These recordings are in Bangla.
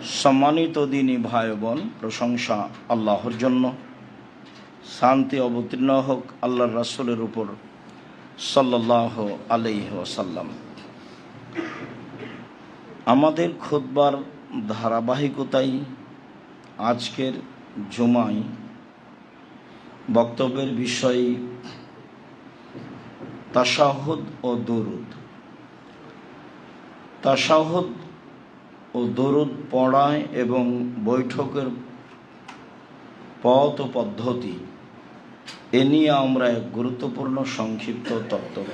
সম্মানিত দিনী ভাই বোন, প্রশংসা আল্লাহর জন্য। শান্তি অবতীর্ণ হোক আল্লাহর রাসূলের উপর সাল্লাল্লাহু আলাইহি ওয়াসাল্লাম। আমাদের খুতবার ধারাবাহিকতায় আজকের জুমায় বক্তব্যের বিষয় তাশাহুদ ও দুরুদ। তাশাহুদ ও দরুদ পড়া এবং বৈঠকের পথ ও পদ্ধতি এ নিয়ে আমরা এক গুরুত্বপূর্ণ সংক্ষিপ্ত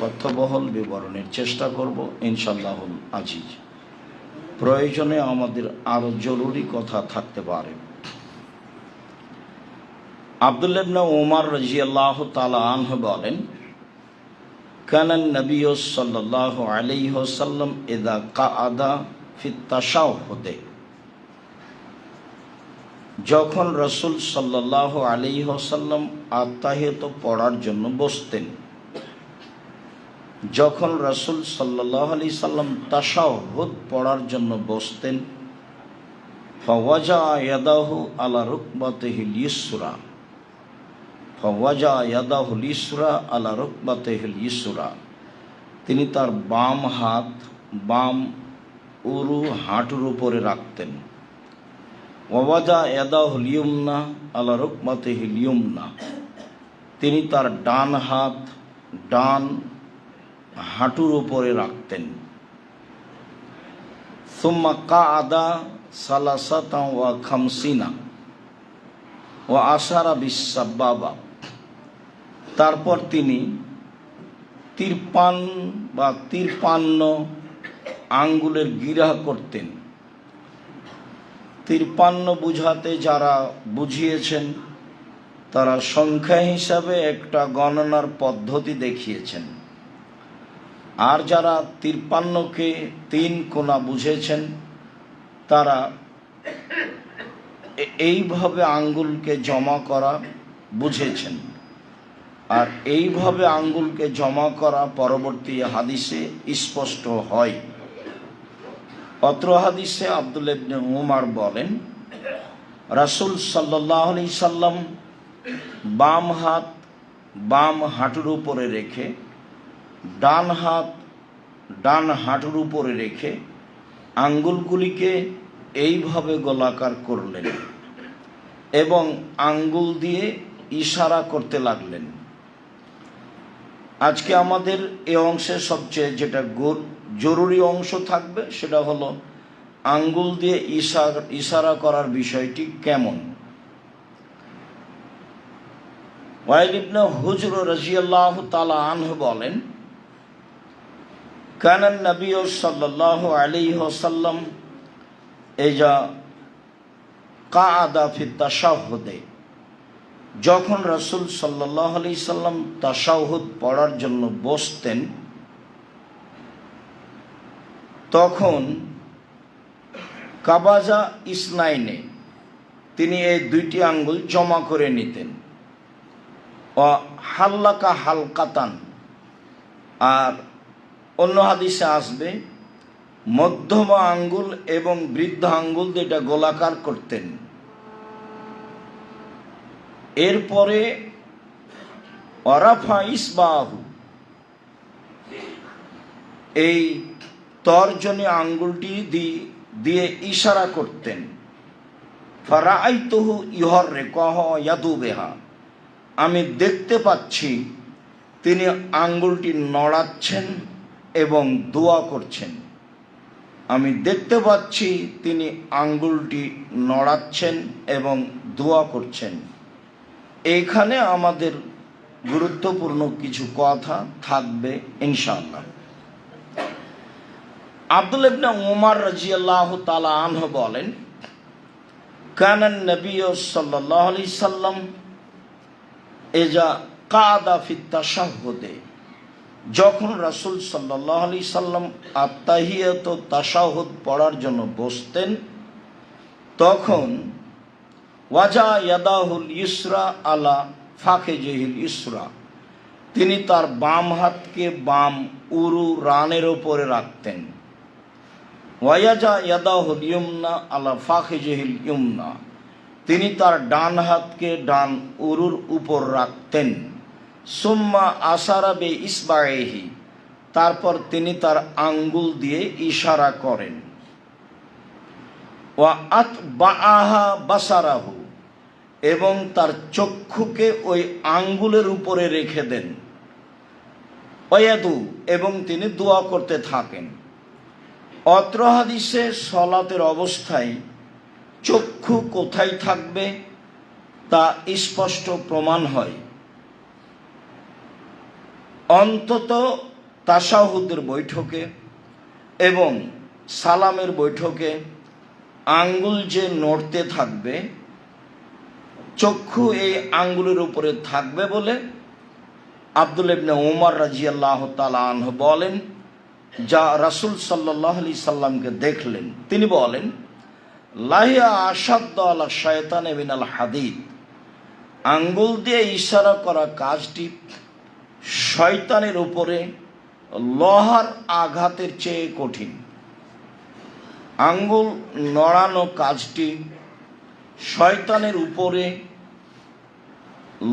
তথ্যবহল বিবরণের চেষ্টা করব ইনশাআল্লাহুল আজিজ। প্রয়োজনে আমাদের আরও জরুরি কথা থাকতে পারে। আব্দুল্লাহ ইবনে উমর রাদিয়াল্লাহু তাআলা আনহু বলেন, কানান নবী সাল্লাল্লাহু আলাইহি ওয়াসাল্লাম ইযা কাআদা ফিত তাশাহুদে, যখন রাসূল সাল্লাল্লাহু আলাইহি ওয়াসাল্লাম আত্তাহিয়াত পড়ার জন্য বসতেন, যখন রাসূল সাল্লাল্লাহু আলাইহি সাল্লাম তাশাহুদ পড়ার জন্য বসতেন, ফাওয়াজা ইয়াদাহু আলা রুকবাতিহিল ইসরা, ফাওয়াজা ইয়াদাহুল ইসরা আলা রুকবাতিহিল ইসরা, তিনি তার বাম হাত বাম উরু হাঁটুর উপরে রাখতেন। ওয়াজা ইয়াদাহুল ইয়ুমনা আলা রুকবাতিহিল ইয়ুমনা, তিনি তার ডান হাত ডান হাঁটুর উপরে রাখতেন। সুম্মা কাআদা সালাসাতা ওয়া খামসিনা ওয়া আশারা বিস-সাবাবা, তারপর তিনি 53 আঙ্গুলের গিরা করতেন। 53 বুঝাতে যারা বুঝিয়েছেন তারা সংখ্যা হিসাবে একটা গণনার পদ্ধতি দেখিয়েছেন, আর যারা 53কে 3 কোনা বুঝেছেন তারা এইভাবে আঙ্গুলকে জমা করা বুঝেছেন। আর এইভাবে আঙ্গুলকে জমা করা পরবর্তী হাদিসে স্পষ্ট হয়। অত্র হাদিসে আব্দুল্লাহ ইবনে উমর বলেন, রাসূল সাল্লাল্লাহু আলাইহি সাল্লাম বাম হাত বাম হাঁটুর উপরে রেখে ডান হাত ডান হাঁটুর উপরে রেখে আঙ্গুলগুলিকে এইভাবে গোলাকার করলেন এবং আঙ্গুল দিয়ে ইশারা করতে লাগলেন। আজকে আমাদের এই অংশে সবচেয়ে যেটা জরুরি অংশ থাকবে সেটা হলো আঙ্গুল দিয়ে ইশারা করার বিষয়টি কেমন। ওয়াইল ইবনে হুজর রাদিয়াল্লাহু তাআলা আনহু বলেন, কানান নবী সাল্লাল্লাহু আলাইহি ওয়াসাল্লাম ইযা কাআদা ফিত তাশাহুদে, যখন রাসূল সাল্লাল্লাহু আলাইহি সাল্লাম তাশাহুদ পড়ার জন্য বসতেন, তখন কাবাজা ইসনাইনে, তিনি এই 2টি আঙ্গুল জমা করে নিতেন। ও হাল্লাকা হালকাতান, আর অন্য হাদিসে আসবে মধ্যম আঙ্গুল এবং বৃদ্ধ আঙ্গুল যেটা গোলাকার করতেন। এরপরে ওয়ারাফা ইসবাহু, এই তর্জনী আঙ্গুলটি দিয়ে ইশারা করতেন। ফারাআইতুহু ইউহাররিকুহা ইয়াদুবিহা, আমি দেখতে পাচ্ছি তিনি আঙ্গুলটি নড়াচ্ছেন এবং দোয়া করছেন। আমি দেখতে পাচ্ছি তিনি আঙ্গুলটি নড়াচ্ছেন এবং দোয়া করছেন। এইখানে আমাদের গুরুত্বপূর্ণ কিছু কথা থাকবে ইনশাআল্লাহ। আব্দুল্লাহ ইবনে উমর রাদিয়াল্লাহু তাআলা আনহু বলেন, কানান নবী সাল্লাল্লাহু আলাইহি সাল্লাম ইযা কাআদা ফিত তাশাহুদে, যখন রাসূল সাল্লাল্লাহু আলাইহি সাল্লাম আত্তাহিয়াত তাশাহুদ পড়ার জন্য বসতেন, তখন ওয়াজা ইয়াদাহুল ইসরা আলা ফাখিজিহিল ইসরা, তিনি তার বাম হাতকে বাম উরু রানের ওপরে রাখতেন। ওয়ায়াজা ইয়াদাহুল ইয়ুমনা আলা ফাখিজিহিল ইয়ুমনা, তিনি তার ডান হাতকে ডান উরুর উপর রাখতেন। সুম্মা আশারা বে ইসবাইহি, তারপর তিনি তার আঙ্গুল দিয়ে ইশারা করেন। ওয়া আতবাআহা বাসারাহু, এবং তার চক্ষুকে ওই আঙ্গুলের উপরে রেখে দেন। ওয়ায়াদু, এবং তিনি দোয়া করতে থাকেন। অত্র হাদিসে সলাতের অবস্থায় চক্ষু কোথায় থাকবে তা স্পষ্ট প্রমাণ হয়। অন্তত তাশাহুদের বৈঠকে এবং সালামের বৈঠকে আঙ্গুল যে নড়তে থাকবে, চক্ষু এই আঙ্গুলের উপরে থাকবে বলে আব্দুল্লাহ ইবনে ওমর রাদিয়াল্লাহু তাআলা আনহু বলেন, যা রাসূল সাল্লাল্লাহু আলাইহি সাল্লামকে দেখলেন, তিনি বলেন, লাহিয়া আশাদ্দ আলা শায়তানে মিনাল হাদিদ, আঙ্গুল দিয়ে ইশারা করা কাজটি শয়তানের উপরে লোহার আঘাতের চেয়ে কঠিন। আঙ্গুল নড়ানো কাজটি শয়তানের উপরে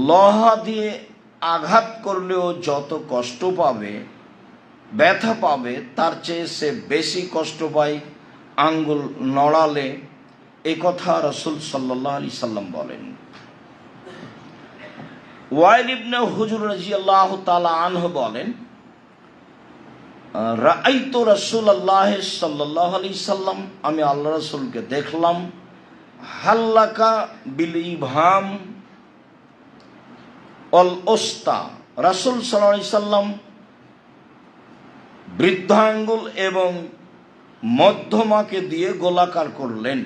লোহা দিয়ে আঘাত করলেও যত কষ্ট পাবে, ব্যথা পাবে, তার চেয়ে সে বেশি কষ্ট পায় আঙ্গুল নড়ালে। এই কথা রাসূল সাল্লাল্লাহু আলাইহি সাল্লাম বলেন। ওয়াইল ইবনে হুজর রাদিয়াল্লাহু তাআলা আনহু বলেন, রাআইতু রাসূলুল্লাহ সাল্লাল্লাহু আলাইহি সাল্লাম, আমি আল্লাহ রাসূলকে দেখলাম, হাল্লাকা বিল ইবহাম অল ওস্তা, রাসূল সাল্লাল্লাহু আলাইহি সাল্লাম বৃদ্ধাঙ্গুল এবং মধ্যমাকে দিয়ে গোলাকার করলেন।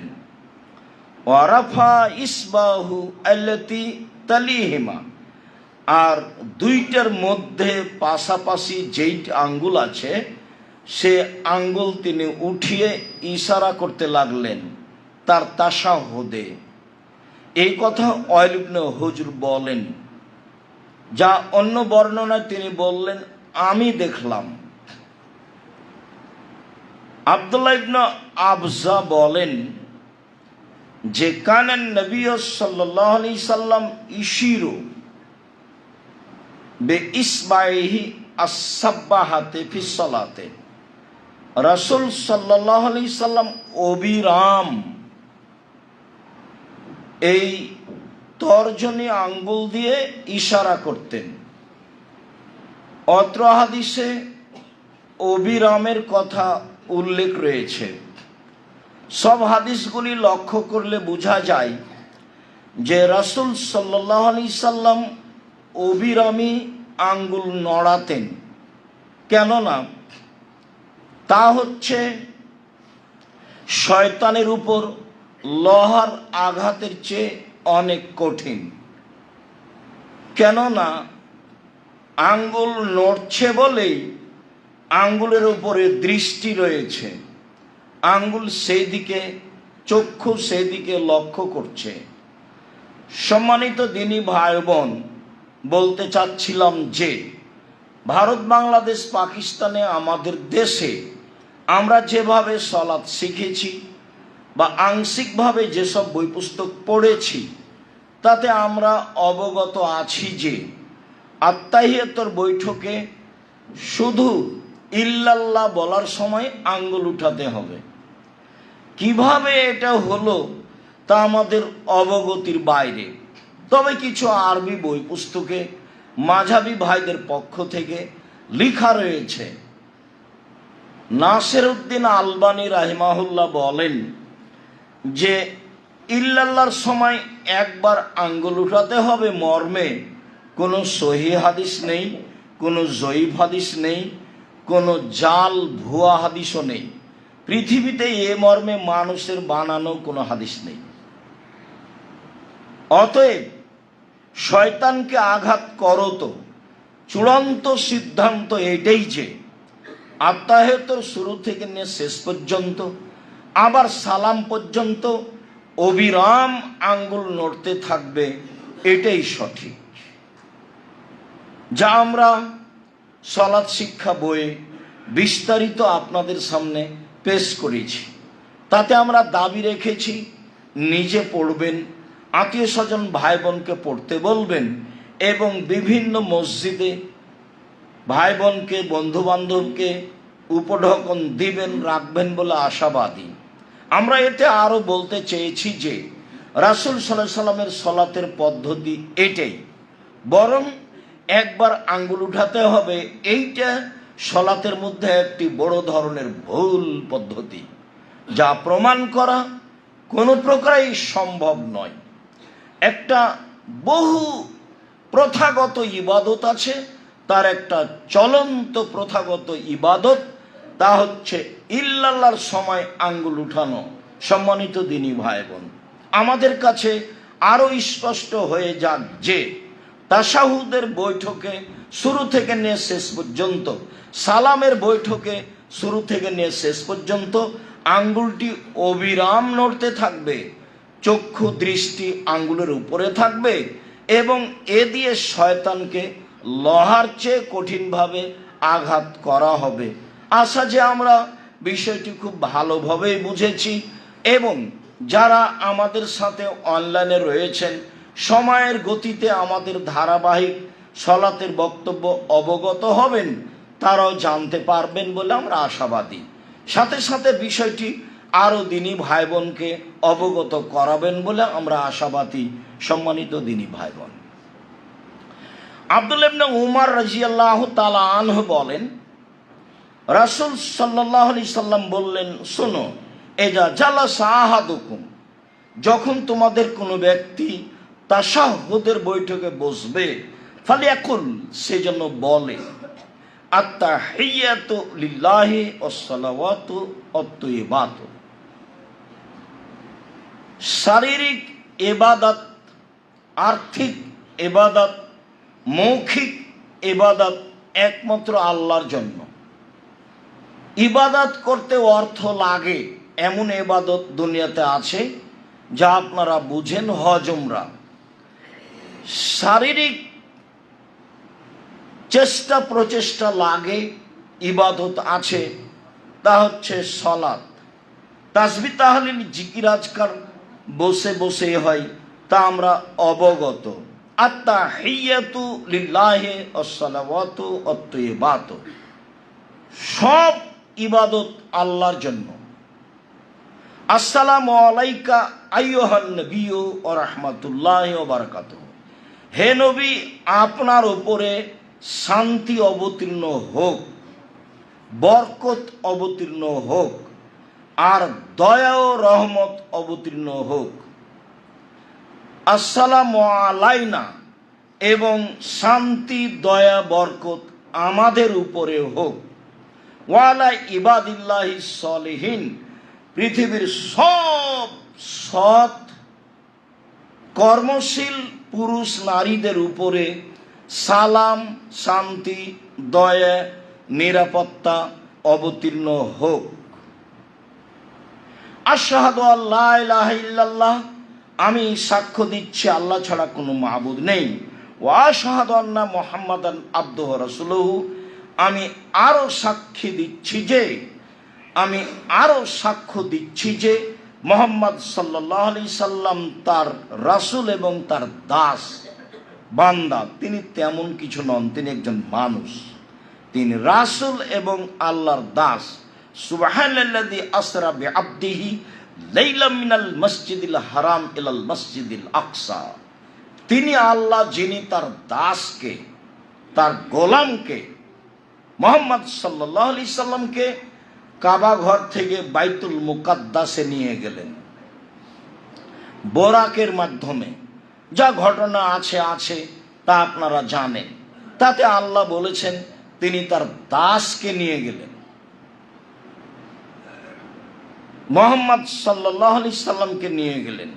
ওয়ারাফা ইসবাহু আল্লাতি তালিহিমা, আর দুইটার মধ্যে পাশাপাশি যেই আঙ্গুল আছে সে আঙ্গুল তিনি উঠিয়ে ইশারা করতে লাগলেন তার তাশাহুদে। এই কথা ওয়াইল ইবনে হুজর বলেন, যা অন্য বর্ণনায় তিনি বললেন আমি দেখলাম। আব্দুল্লাহ ইবনে আবজা বলেন যে কানান নবী সাল্লাল্লাহু আলাইহি সাল্লাম ইশিরু বে ইসবাইহি আস-সাব্বাহাতে ফি সালাতে, রাসূল সাল্লাল্লাহু আলাইহি সাল্লাম অবিরাম এই তর্জনী আঙ্গুল দিয়ে ইশারা করতেন। অত্র হাদিসে অবিরামের কথা উল্লেখ রয়েছে। সব হাদিসগুলি লক্ষ্য করলে বোঝা যায় যে রাসূল সাল্লাল্লাহু আলাইহি সাল্লাম অবিরামী আঙ্গুল নড়াতেন। কেননা তা হচ্ছে শয়তানের উপর লোহার আঘাতের চেয়ে অনেক কঠিন। কেননা আঙ্গুল নড়ছে বলেই আঙ্গুলের উপরে দৃষ্টি রয়েছে, আঙ্গুল সেই দিকে, চক্ষু সেই দিকে লক্ষ্য করছে। সম্মানিত দিনী ভাই বোন, বলতে চাচ্ছিলাম যে ভারত, বাংলাদেশ, পাকিস্তানে, আমাদের দেশে আমরা যেভাবে সলাৎ শিখেছি বা আংশিকভাবে যেসব বই পুস্তক পড়েছি, তাতে আমরা অবগত আছি যে আত্তাহিয়াতুর বৈঠকে শুধু ইল্লাল্লাহ বলার সময় আঙ্গুল উঠাতে হবে। কিভাবে এটা হলো তা আমাদের অবগতির বাইরে। তবে কিছু আরবি বই পুস্তকে মাঝহাবি ভাইদের পক্ষ থেকে লেখা রয়েছে। নাসিরউদ্দিন আলবানী রাহিমাহুল্লাহ বলেন যে ইল্লাল্লাহর সময় একবার আঙ্গুল উঠাতে হবে মর্মে কোনো সহিহ হাদিস নেই, কোনো জয়ীফ হাদিস নেই, কোনো জাল ভুয়া হাদিসও নেই। পৃথিবীতে এ মর্মে মানুষের বানানো কোনো হাদিস নেই। অতএব শয়তানকে আঘাত করো তো চূড়ান্ত সিদ্ধান্ত এটাই যে আত্তাহিয়াতুর শুরু থেকে নিয়ে শেষ পর্যন্ত, আবার সালাম পর্যন্ত অবিরাম আঙ্গুল নড়তে থাকবে, এটাই সঠিক। যা আমরা সালাত শিক্ষা বইয়ে বিস্তারিত আপনাদের সামনে পেশ করেছি। তাতে আমরা দাবি রেখেছি নিজে পড়বেন, আত্মীয় স্বজন ভাই বোনকে পড়তে বলবেন এবং বিভিন্ন মসজিদে ভাই বোনকে বন্ধু বান্ধবকে উপঢৌকন দিবেন, রাখবেন বলে আশাবাদী। আমরা এতে আরও বলতে চেয়েছি যে রাসূল সাল্লাল্লাহু আলাইহি সাল্লামের সলাতের পদ্ধতি এটাই, বরং একবার আঙ্গুল উঠাতে হবে, এইটা সলাতের মধ্যে একটি বড় ধরনের ভুল পদ্ধতি, যা প্রমাণ করা কোনো প্রকারেই সম্ভব নয়। একটা বহু প্রথাগত ইবাদত আছে, তার একটা চলন্ত প্রথাগত ইবাদত, তা হচ্ছে ইল্লাল্লাহর সময় আঙ্গুল উঠানো। সম্মানিত দিনী ভাই বোন, আমাদের কাছে আরও স্পষ্ট হয়ে যাক যে তাশাহুদের বৈঠকে শুরু থেকে নিয়ে শেষ পর্যন্ত, সালামের বৈঠকে শুরু থেকে নিয়ে শেষ পর্যন্ত আঙ্গুলটি অবিরাম নড়তে থাকবে, চক্ষু দৃষ্টি আঙ্গুলের উপরে থাকবে এবং এ দিয়ে শয়তানকে লোহার চেয়ে কঠিনভাবে আঘাত করা হবে। আশা যে আমরা বিষয়টি খুব ভালোভাবেই বুঝেছি এবং যারা আমাদের সাথে অনলাইনে রয়েছেন সময়ের গতিতে আমাদের ধারাবাহিক সলাতের বক্তব্য অবগত হবেন, তারাও জানতে পারবেন বলে আমরা আশাবাদী। সাথে সাথে বিষয়টি আরও দিনী ভাই বোনকে অবগত করাবেন বলে আমরা আশাবাদী। সম্মানিত দিনী ভাই বোন, আব্দুল্লাহ ইবনে উমর রাদিয়াল্লাহু তাআলা আনহু বলেন, রাসূল সাল্লাল্লাহু আলাইহি সাল্লাম বললেন, শোনো, এজা জালাসা আহাদুকুম, যখন তোমাদের কোনো ব্যক্তি তাশাহুদের বৈঠকে বসবে, ফালিয়াকুল, সেজন্য বলে, আত্তাহিয়াতু লিল্লাহি ওয়াসসালাওয়াতু ওয়াত-তাইয়্যিবাতু। শারীরিক ইবাদত, আর্থিক ইবাদত, মৌখিক ইবাদত একমাত্র আল্লাহর জন্য। ইবাদত করতে অর্থ লাগে এমন ইবাদত দুনিয়াতে আছে যা আপনারা বুঝেন, হজ উমরা। শারীরিক চেষ্টা প্রচেষ্টা লাগে ইবাদত আছে, তা হচ্ছে সলাত। তাসবিহ তাহলিল জিকির আজকার বসে বসে হয়, তা আমরা অবগত। আত্তাহিয়াতু লিল্লাহি ওয়াসসালাওয়াতু ওয়াত-তাইয়্যিবাতু, সব ইবাদত আল্লাহর জন্য। আসসালামু আলাইকা আইয়ুহান নবিয়্যু ওয়া রাহমাতুল্লাহি ওয়া বারাকাতুহু, হে নবী, আপনার উপরে শান্তি অবতীর্ণ হোক, বরকত অবতীর্ণ হোক, আর দয়া ও রহমত অবতীর্ণ হোক। আসসালামু আলাইনা, এবং শান্তি দয়া বরকত আমাদের উপরে হোক। ওয়ালা ইবাদিল্লাহি সলিহিন, পৃথিবীর সব সৎ কর্মশীল পুরুষ নারীদের উপরে সালাম, শান্তি, দয়া, নিরাপত্তা অবতীর্ণ হোক। আশহাদু আল্লা ইলাহা ইল্লাল্লাহ, আমি সাক্ষ্য দিচ্ছি আল্লাহ ছাড়া কোনো মাবুদ নেই। ওয়া আশহাদু আন্না মুহাম্মাদান আবদুহু ওয়া রাসূলুহু, আমি আরও সাক্ষী দিচ্ছি যে, আমি আরও সাক্ষ্য দিচ্ছি যে মুহাম্মদ সাল্লাল্লাহু আলাইহি সাল্লাম তার রাসূল এবং তার দাস বান্দা। তিনি তেমন কিছু নন, তিনি একজন মানুষ, তিনি রাসূল এবং আল্লাহর দাস। সুবহানাল্লাযী আসরা বিআবদিহি লাইলাম মিনাল মসজিদিল হারাম ইলাল মসজিদিল আকসা, তিনি আল্লাহ যিনি তার দাসকে, তার গোলামকে, মুহাম্মদ সাল্লাল্লাহু আলাইহি সাল্লামকে কাবা ঘর থেকে বাইতুল মুকাদ্দাসে নিয়ে গেলেন বোরাকের মাধ্যমে। যা ঘটনা আছে তা আপনারা জানেন। তাতে আল্লাহ বলেছেন তিনি তার দাসকে নিয়ে গেলেন। মুহাম্মদ সাল্লাল্লাহু আলাইহি সাল্লামকে নিয়ে গেলেন।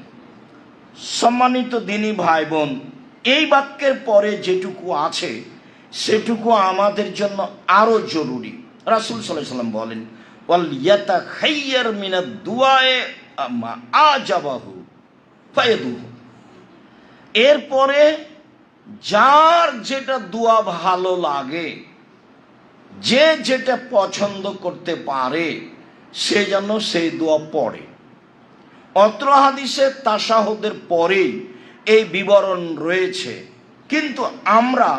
সম্মানিত দিনী ভাই বোন, এই বাক্যের পরে যেটুকু আছে সেটুকু আমাদের জন্য আরো জরুরি। রাসূল সাল্লাল্লাহু আলাইহি সাল্লাম বলেন, ওয়াল ইয়াতাখাইয়ার মিনাদ দুআয়ে মা আজাবাহু ফায়াদুহু, এরপরে যার যেটা দোয়া ভালো লাগে, যে যেটা পছন্দ করতে পারে, সে যেন সেই দোয়া পড়ে। অত্র হাদিসে তাশাহুদের পরেই এই বিবরণ রয়েছে, কিন্তু আমরা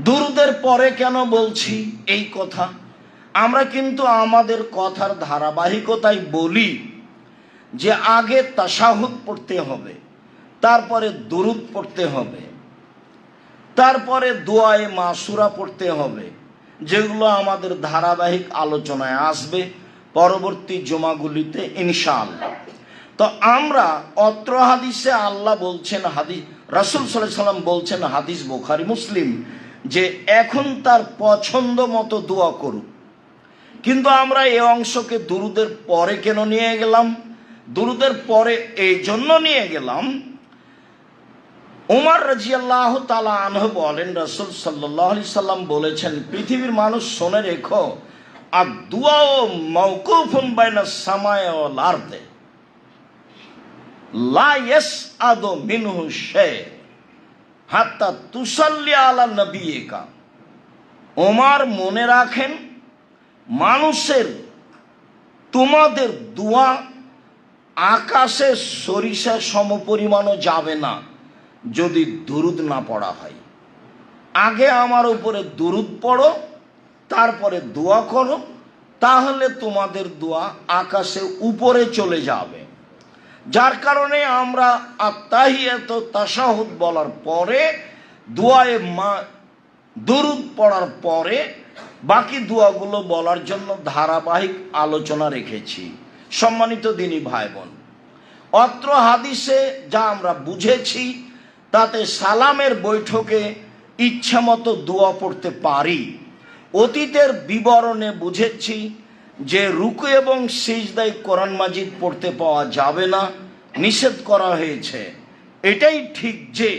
দুরুদের পরে কেন বলছি এই কথা? আমরা কিন্তু আমাদের কথার ধারাবাহিকতায় বলি যে আগে তাশাহুদ পড়তে হবে, তারপরে দুরুদ পড়তে হবে, তারপরে দোয়ায়ে মাসুরা পড়তে হবে, যেগুলো আমাদের ধারাবাহিক আলোচনায় আসবে পরবর্তী জুমাগুলিতে ইনশাআল্লাহ। তো আমরা অত্র হাদিসে আল্লাহ বলছেন, হাদিস রাসূল সাল্লাল্লাহু আলাইহি সাল্লাম বলছেন, হাদিস বুখারী মুসলিম, যে এখন তার পছন্দ মতো দোয়া করুক। কিন্তু আমরা এই অংশকে দুরুদের পরে কেন নিয়ে গেলাম? দুরুদের পরে এই জন্য নিয়ে গেলাম, উমর রাদিয়াল্লাহু তাআলা আনহু বলেন, রাসূল সাল্লাল্লাহু আলাইহি সাল্লাম বলেছেন, পৃথিবীর মানুষ শুনে রেখো, আর দুআ মাওকুফুন বাইনাস সামাই ওয়াল আরদে লা ইয়াসআদু মিনহু শাই হাত্তা তুসাল্লি আলা নবিয়িকা। ওমর মনে রাখেন, মানুষের তোমাদের দোয়া আকাশে সরিষা সমপরিমাণও যাবে না যদি দুরুদ না পড়া হয়। আগে আমার উপরে দুরুদ পড়ো, তারপরে দোয়া করো, তাহলে তোমাদের দোয়া আকাশে উপরে চলে যাবে। যার কারণে আমরা আত্তাহিয়াত তাশাহুদ বলার পরে দোয়ায়ে দুরুদ পড়ার পরে বাকি দোয়াগুলো বলার জন্য ধারাবাহিক আলোচনা রেখেছি। সম্মানিত দিনী ভাই বোন, অত্র হাদিসে যা আমরা বুঝেছি তাতে সালামের বৈঠকে ইচ্ছামতো দোয়া পড়তে পারি। অতীতের বিবরণে বুঝেছি যে রুকু এবং সিজদায় কোরআন মাজিদ পড়তে পাওয়া যাবে না, নিষেধ করা হয়েছে। এটাই ঠিক যে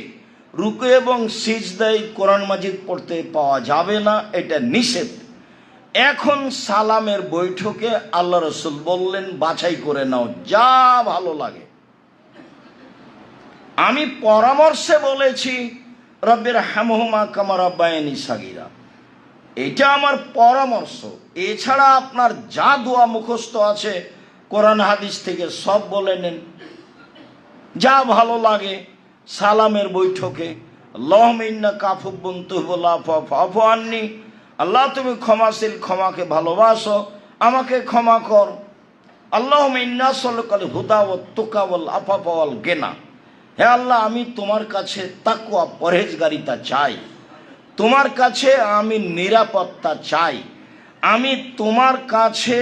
রুকু এবং সিজদায় কোরআন মাজিদ পড়তে পাওয়া যাবে না, এটা নিষেধ। এখন সালামের বৈঠকে আল্লাহ রাসূল বললেন, বাছাই করে নাও যা ভালো লাগে। আমি পরামর্শে বলেছি রব্বির হামহুমা কামা রাব্বায়ানি সাগীরা, এটা আমার পরামর্শ। এছাড়া আপনার যা দোয়া মুখস্থ আছে কোরআন হাদিস থেকে সব বলে নেন, যা ভালো লাগে। সালামের বৈঠকে আল্লাহুম্মা ইন্নাকা আফুব্বুন তুহিব্বুল আফওয়া ফা'ফু আন্নী, আল্লাহ তুমি ক্ষমাশীল, ক্ষমাকে ভালোবাসো, আমাকে ক্ষমা কর। আল্লাহুম্মা ইন্না নাসআলুকাল হুদা ওয়াত তুকা ওয়াল আফাফা ওয়াল গিনা, হে আল্লাহ আমি তোমার কাছে তাকওয়া পরহেজগারিতা চাই, তোমার কাছে আমি নিরাপত্তা চাই, আমি তোমার কাছে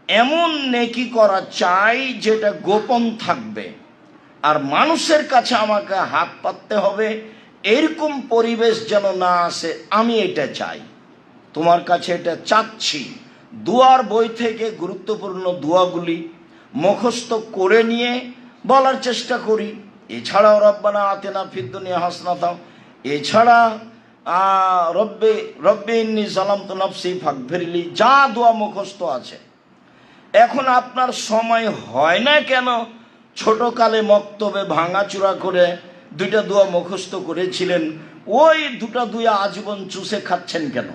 এমন নেকি করা চাই যেটা গোপন থাকবে, আর মানুষের কাছে আমাকে হাত পাততে হবে এরকম পরিবেশ যেন না আসে, আমি এটা চাই, তোমার কাছে এটা চাচ্ছি। দুয়ার বই থেকে গুরুত্বপূর্ণ দোয়াগুলি মুখস্থ করে নিয়ে বলার চেষ্টা করি। এছাড়াও রব্বানা আতিনা ফিদ দুনিয়া হাসানাতাও, এছাড়া রব্বি ইন্নী যালামতু নাফসি ফাগফিরলি, যা দোয়া মুখস্থ আছে। এখন আপনার সময় হয় না কেন? ছোটকালে মক্তবে ভাঙাচুরা করে দুইটা দোয়া মুখস্থ করেছিলেন, ওই দুটা দোয়া আজীবন চুষে খাচ্ছেন কেন?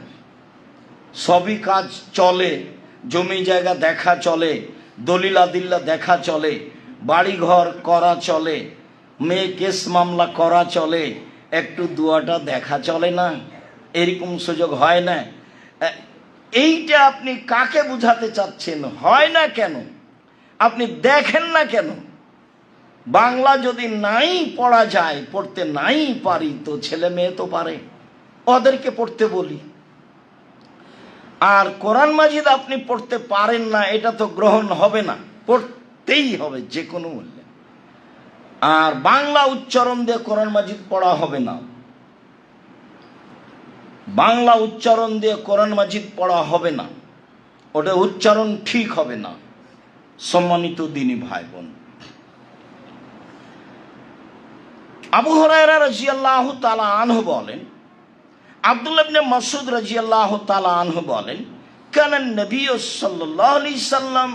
সবই কাজ চলে, জমি জায়গা দেখা চলে, দলিল আদিল্লা দেখা চলে, বাড়িঘর করা চলে, মেয়ে কেস মামলা করা চলে, একটু দোয়াটা দেখা চলে না? এরকম সুযোগ হয় না? এইটা আপনি কাকে বুঝাতে চাচ্ছেন? হয় না কেন? আপনি দেখেন না কেন? বাংলা যদি নাই পড়া যায়, পড়তে নাই পারি, তো ছেলে মেয়ে তো পারে, ওদেরকে পড়তে বলি। আর কোরআন মাজিদ আপনি পড়তে পারেন না, এটা তো গ্রহণ হবে না, পড়তেই হবে যে কোনো মূল্যে। আর বাংলা উচ্চারণ দিয়ে কোরআন মাজিদ পড়া হবে না, বাংলা উচ্চারণ দিয়ে কোরআন মাজিদ পড়া হবে না, ওটা উচ্চারণ ঠিক হবে না। সম্মানিত দিনী ভাই বোন, আবু হুরায়রা রাদিয়াল্লাহু তাআলা আনহু বলেন, আব্দুল্লাহ ইবনে মাসউদ রাদিয়াল্লাহু তাআলা আনহু বলেন, কানা নবী সাল্লাল্লাহু আলাইহি সাল্লাম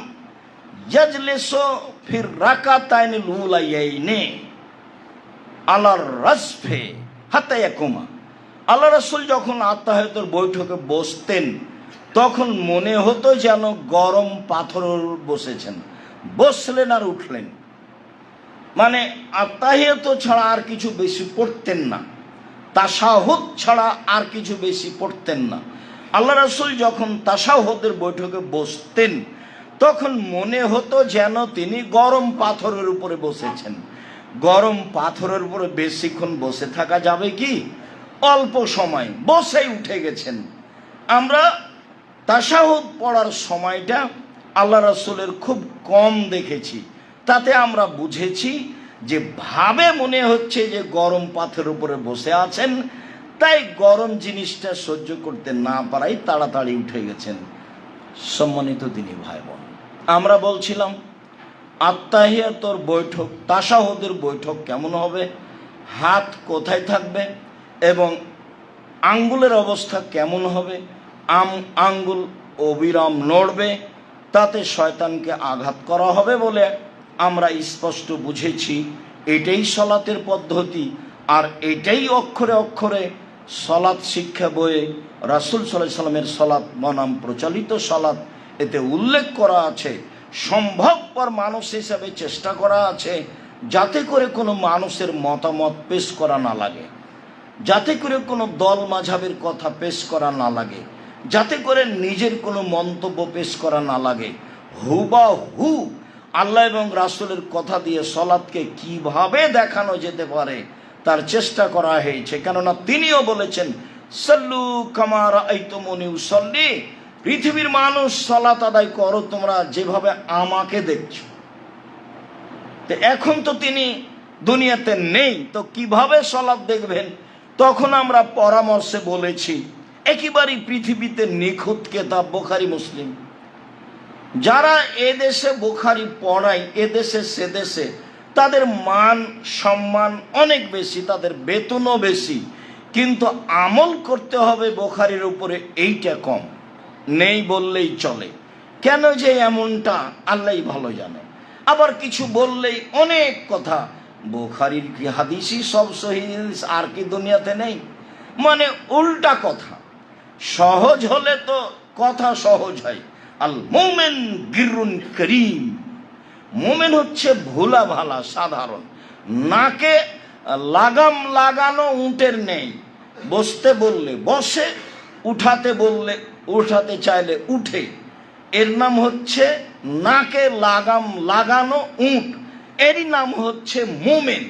ইয়াজলিসু ফির রাকাতাইনিল উলাইয়াইনি আলার রাসফে হাত্তা ইয়াকুমা। আল্লাহ রাসূল যখন আত্তাহিয়াতুর বৈঠকে বসতেন, তখন মনে হতো যেন গরম পাথর বসেছেন, বসলেন আর উঠলেন। মানে আত্তাহিয়াত ছাড়া আর কিছু বেশি পড়তেন না, তাশাহুদ ছাড়া আর কিছু বেশি পড়তেন না। আল্লাহ রাসূল যখন তাশাহুদের বৈঠকে বসতেন তখন মনে হতো যেন তিনি গরম পাথরের উপরে বসেছেন। গরম পাথরের উপরে বেশিক্ষণ বসে থাকা যাবে কি? অল্প সময় বসেই উঠে গেছেন। আমরা তাশাহুদ পড়ার সময়টা আল্লাহ রাসূলের খুব কম দেখেছি, তাতে আমরা বুঝেছি যে ভাবে মনে হচ্ছে যে গরম পাথরের উপরে বসে আছেন, তাই গরম জিনিসটা সহ্য করতে না পারাই তাড়াতাড়ি উঠে গেছেন। সম্মানিত দিনী ভাই বোন, আমরা বলছিলাম আত্তাহিয়াতুর বৈঠক, তাশাহুদের বৈঠক কেমন হবে, হাত কোথায় থাকবে এবং আঙ্গুলের অবস্থা কেমন হবে। আঙ্গুল অবিরাম নড়বে, তাতে শয়তানকে আঘাত করা হবে বলে আমরা স্পষ্ট বুঝেছি এটাই সলাতের পদ্ধতি। আর এটাই অক্ষরে অক্ষরে সলাৎ শিক্ষা বইয়ে রাসূল সাল্লাল্লাহু আলাইহি সাল্লামের সলাৎ বনাম প্রচলিত সলাৎ এতে উল্লেখ করা আছে। সম্ভবপর মানুষ হিসাবে চেষ্টা করা আছে যাতে করে কোনো মানুষের মতামত পেশ করা না লাগে, যাতে করে কোনো দল মাঝাবের কথা পেশ করা না লাগে, যাতে করে নিজের কোনো মন্তব্য পেশ করা না লাগে। হুবাহু আল্লাহ এবং রাসূলের কথা দিয়ে সলাৎকে কিভাবে দেখানো যেতে পারে তার চেষ্টা করা হয়েছে। কেননা তিনিও বলেছেন সাল্লু কামা রাআইতুমুনি উসাল্লি, পৃথিবীর মানুষ সালাত আদায় করো তোমরা যেভাবে আমাকে দেখছো। তো এখন তো তিনি দুনিয়াতে নেই, তো কিভাবে সালাত দেখবেন? তখন আমরা পরামর্শে বলেছি একেবারেই পৃথিবীতে নিখুঁত কেতাব বুখারী মুসলিম। যারা এদেশে বুখারী পড়ায় এদেশে সেদেশে, তাদের মান সম্মান অনেক বেশি, তাদের বেতনও বেশি, কিন্তু আমল করতে হবে বুখারীর উপরে এইটা কম, নেই বললেই চলে। কেন যে এমনটা আল্লাহই ভালো জানে। আবার কিছু বললেই অনেক কথা, বুখারীর কি হাদিসই সব সহিহ আর কি দুনিয়াতে নেই? মানে উল্টা কথা। সহজ হলে তো কথা সহজ হয়। আল মুমিন গিরুন করিম, মুমিন হচ্ছে ভোলা ভালা সাধারণ, নাকে লাগাম লাগানো উটের নেই। বসতে বললে বসে, উঠাতে বললে উঠাতে চাইলে উঠে। এর নাম হচ্ছে নাকে লাগাম লাগানো উট, এরই নাম হচ্ছে মুমিন।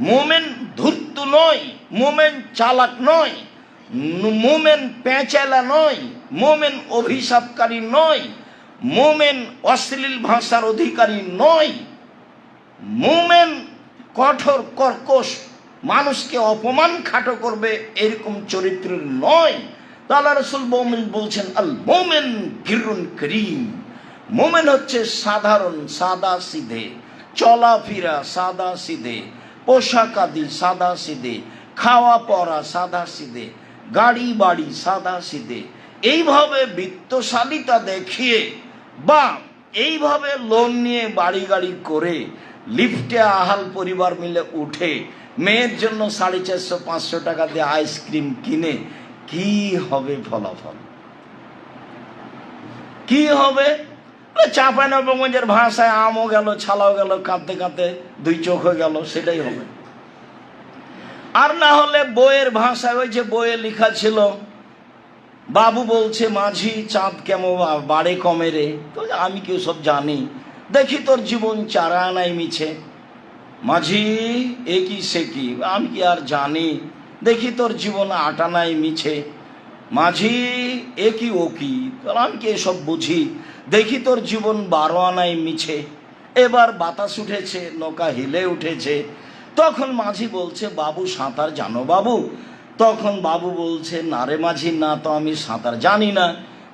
মুমিন ধূর্ত নয়, মুমিন চালাক নয়, মুমিন পেঁচালা নয়, মুমিন অভিশাপকারী নয়, মুমিন অশ্লীল ভাষার অধিকারী নয়, মুমিন কঠোর কর্কশ মানুষকে অপমান খাটো করবে এরকম চরিত্রের নয়। আল্লাহ রাসূল মুমিন বলছেন আল মুমিন গিরুন করিম, মুমিন হচ্ছে সাধারণ সাদা সিধে, চলাফেরা সাদা সিধে, পোশাক আদি সাদা সিধে, খাওয়া পড়া সাদা সিধে, গাড়ি বাড়ি সাদা সিধে। এইভাবে বিত্তশালিতা দেখিয়ে বা এইভাবে লোন নিয়ে বাড়ি গাড়ি করে লিফটে আহাল পরিবার মিলে উঠে মেয়ের জন্য 450-500 টাকা দিয়ে আইসক্রিম কিনে কি হবে ফলাফল? কি হবে? চাঁপাইনবাবগঞ্জের ভাষায় আমও গেল, ছালাও গেল, কাঁদতে কাঁদতে 2 চোখ হয়ে গেল, সেটাই হবে। আর না হলে বইয়ের ভাষায়, ওই যে বইয়ে লেখা ছিল, বাবু বলছে মাঝি চাঁদ কেমন বাড়ে কমে রে। তো আমি কেউ সব জানি, দেখি তোর জীবন চারা আনাই মিছে। মাঝি এ কি সে কি, আমি কি আর জানি, দেখি তোর জীবন আটানাই মিছে। মাঝি এ কি ও কি, আমি কি এসব বুঝি, দেখি তোর জীবন 12 আনাই মিছে। এবার বাতাস উঠেছে, নৌকা হিলে উঠেছে। তখন মাঝি বলছে বাবু সাঁতার জানো বাবু? তখন বাবু বলছে না রে মাঝি, না তো আমি সাঁতার জানি না।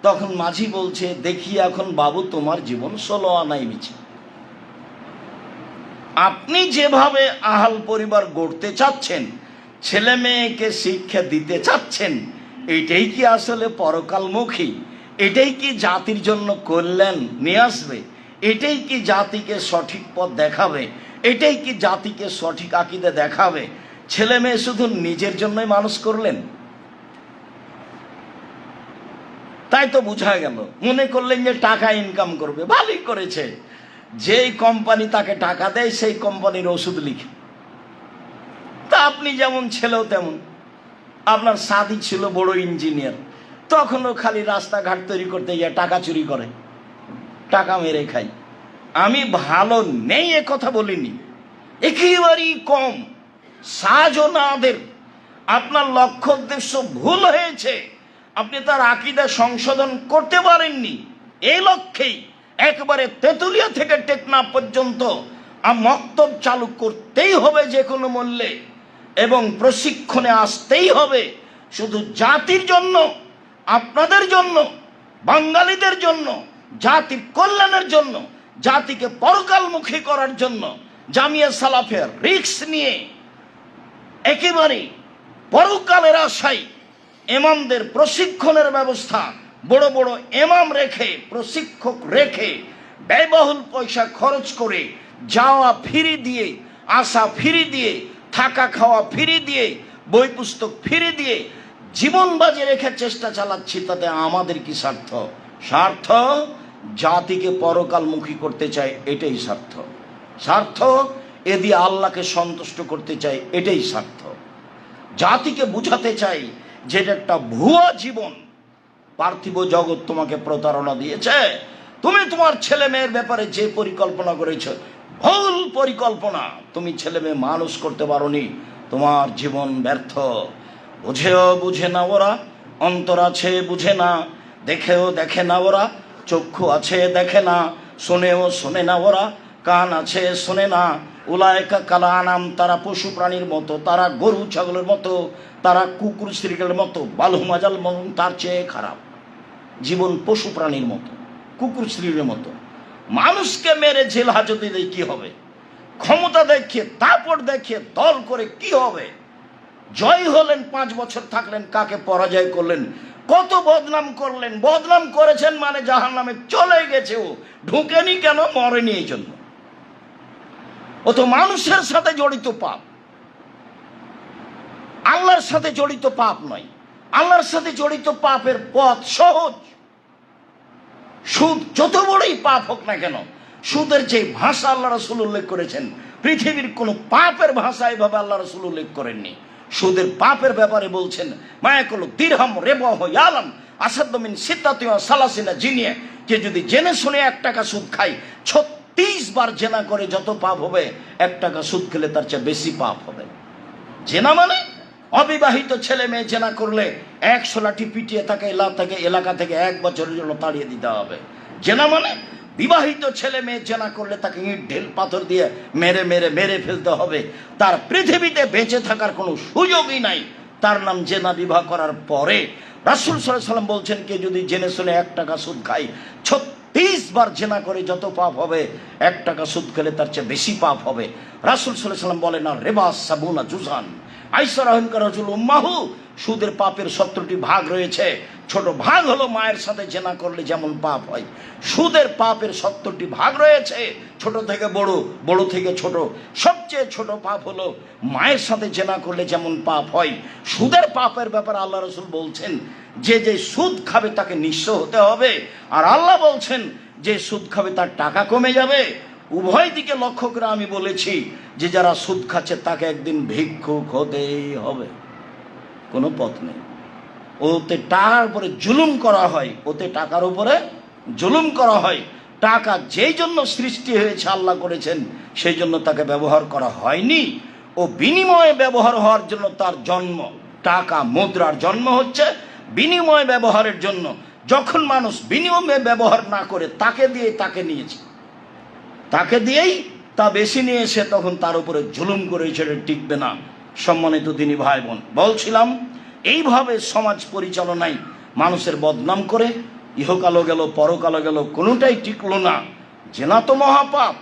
তখন মাঝি বলছে দেখি এখন বাবু তোমার জীবন 16 আনাই মিছে। আপনি যেভাবে আহাল পরিবার গড়তে চাচ্ছেন, ছেলে মেয়েকে শিক্ষা দিতে চাচ্ছেন, এটাই কি আসলে পরকালমুখী? এটাই কি জাতির জন্য কল্যাণ নিয়ে আসবে? এটাই কি জাতিকে সঠিক পথ দেখাবে? এটাই কি জাতিকে সঠিক আকীদা দেখাবে? ছেলে মেয়ে শুধু নিজের জন্যই মানুষ করলেন। তাই তো বোঝা গেল, মনে করলেন যে টাকা ইনকাম করবে, ভালোই করেছে। যেই কোম্পানি তাকে টাকা দেয় সেই কোম্পানির ওষুধ লিখে। তা আপনি যেমন ছেলেও তেমন। আপনার সাদি ছিল বড় ইঞ্জিনিয়ার, তখনও খালি রাস্তাঘাট তৈরি করতে গিয়ে টাকা চুরি করে, টাকা মেরে খাই। আমি ভালো নেই এ কথা বলিনি, একেবারেই কম। শাহজালালের আপনার লক্ষ্য উদ্দেশ্য ভুল হয়েছে, আপনি তার আকীদা সংশোধন করতে পারেননি। এই লক্ষ্যেই একবারে তেঁতুলিয়া থেকে টেকনাফ পর্যন্ত মক্তব চালু করতেই হবে যে কোনো মূল্যে, এবং প্রশিক্ষণে আসতেই হবে, শুধু জাতির জন্য, আপনাদের জন্য, বাঙালিদের জন্য, জাতির কল্যাণের জন্য, জাতিকে পরকালমুখী করার জন্য। জামিয়া সালাফের রিস্ক নিয়ে একেবারে পরকালের আশায় ইমামদের প্রশিক্ষণের ব্যবস্থা, বড় বড় ইমাম রেখে, প্রশিক্ষক রেখে, ব্যয়বহুল পয়সা খরচ করে, যাওয়া ফিরি দিয়ে, আসা ফিরি দিয়ে, থাকা খাওয়া ফিরি দিয়ে, বই পুস্তক ফিরি দিয়ে জীবন বাজি রেখে চেষ্টা চালাচ্ছি। তাতে আমাদের কি স্বার্থ? স্বার্থ জাতিকে পরকালমুখী করতে চাই, এটাই স্বার্থ। স্বার্থ এ দিয়ে আল্লাহকে সন্তুষ্ট করতে চাই, এটাই স্বার্থ। জাতিকে বুঝাতে চাই যে এটা একটা ভুয়া জীবন। পার্থিব জগৎ তোমাকে প্রতারণা দিয়েছে। তুমি তোমার ছেলে মেয়ের ব্যাপারে যে পরিকল্পনা করেছ, ভুল পরিকল্পনা। তুমি ছেলে মেয়ে মানুষ করতে পারোনি, তোমার জীবন ব্যর্থ। বুঝেও বুঝে না ওরা, অন্তর আছে বুঝে না, দেখেও দেখে না ওরা, চক্ষু আছে দেখে না, শোনেও শোনে না ওরা, কান আছে শোনে না। উলায়কা কালা আনাম, তারা পশু প্রাণীর মতো, তারা গরু ছাগলের মতো, তারা কুকুর শ্রীকের মতো, বালুমাজাল মন তার চেয়ে খারাপ। জীবন পশু প্রাণীর মতো, কুকুর শ্রীর মতো। মানুষকে মেরে জেল হাজতে দিয়ে কি হবে? ক্ষমতা দেখিয়ে, তারপর দেখিয়ে, দল করে কি হবে? জয় হলেন, 5 বছর থাকলেন, কাকে পরাজয় করলেন, কত বদনাম করলেন। বদনাম করেছেন মানে জাহান্নামে চলে গেছে। ও ঢুকেনি কেন? মরেনি এই জন্য। ও তো মানুষের সাথে জড়িত পাপ, আল্লাহর সাথে জড়িত পাপ নয়। আল্লাহর সাথে জড়িত পাপের পথ সহজ। সুদ যত বড়ই পাপ হোক না কেন, সুদের যে ভাষা আল্লাহ রাসূল উল্লেখ করেছেন, পৃথিবীর কোনো পাপের ভাষা এভাবে আল্লাহ রাসূল উল্লেখ করেননি। সুদের পাপের ব্যাপারে বলছেন, মায়াকুল দিরহাম রেবাহ ইয়ালাম আসাদ্দু মিন সিত্তাতি ওয়া সালাসিনা জিনিয়া, যে যদি জেনে শুনে 1 টাকা সুদ খায়, 36 বার জেনা করে যত পাপ হবে, 1 টাকা সুদ খেলে তার চেয়ে বেশি পাপ হবে। জেনা মানে অবিবাহিত ছেলে মেয়ে জেনা করলে 100 লাঠি পিটিয়ে তাকে এলাকা থেকে 1 বছরের জন্য তাড়িয়ে দিতে হবে। জেনা মানে বিবাহিত ছেলে মেয়ে জেনা করলে তাকে ইট ঢেল পাথর দিয়ে মেরে মেরে মেরে ফেলতে হবে। তার পৃথিবীতে বেঁচে থাকার কোনো সুযোগই নাই। তার নাম জেনা। বিবাহ করার পরে রাসূল সাল্লাল্লাহু আলাইহি ওয়াসাল্লাম বলছেন, কে যদি জেনে শুনে 1 টাকা সুদ খায়, 36 বার জেনা করে যত পাপ হবে, 1 টাকা সুদ খেলে তার চেয়ে বেশি পাপ হবে। রাসূল সাল্লাল্লাহু আলাইহি ওয়াসাল্লাম বলেন, না রেবা সাবুনা জুজান আইসা রাহুনকার রাজুল উম্মাহু, সুদের পাপের 70টি ভাগ রয়েছে। ছোট ভাগ হলো মায়ের সাথে জেনা করলে যেমন পাপ হয়। সুদের পাপের 70টি ভাগ রয়েছে, ছোট থেকে বড়, বড় থেকে ছোট। সবচেয়ে ছোট পাপ হলো মায়ের সাথে জেনা করলে যেমন পাপ হয়। সুদের পাপের ব্যাপারে আল্লাহ রাসূল বলছেন, যে যে সুদ খাবে তাকে নিঃস্ব হতে হবে। আর আল্লাহ বলছেন, যে সুদ খাবে তার টাকা কমে যাবে। উভয় দিকে লক্ষ্য করে আমি বলেছি যে যারা সুদ খাচ্ছে তাকে একদিন ভিক্ষুক হতেই হবে, কোনো পথ নেই। ওতে টাকার উপরে জুলুম করা হয়, ওতে টাকার উপরে জুলুম করা হয়। টাকা যেই জন্য সৃষ্টি হয়েছে, আল্লাহ করেছেন, সেই জন্য তাকে ব্যবহার করা হয়নি। ও বিনিময়ে ব্যবহার হওয়ার জন্য তার জন্ম। টাকা মুদ্রার জন্ম হচ্ছে বিনিময় ব্যবহারের জন্য। যখন মানুষ বিনিময়ে ব্যবহার না করে তাকে নিয়েছে, তাকে দিয়েই তা বেশি নিয়ে এসে তখন তার উপরে জুলুম করে, ছেড়ে টিকবে না। সম্মানিত দিনী ভাই বোন, বলছিলাম এইভাবে সমাজ পরিচালনায় মানুষের বদনাম করে ইহকালও গেল, পরকালও গেল, কোনোটাই টিকলো না। জেনা তো মহাপাপ,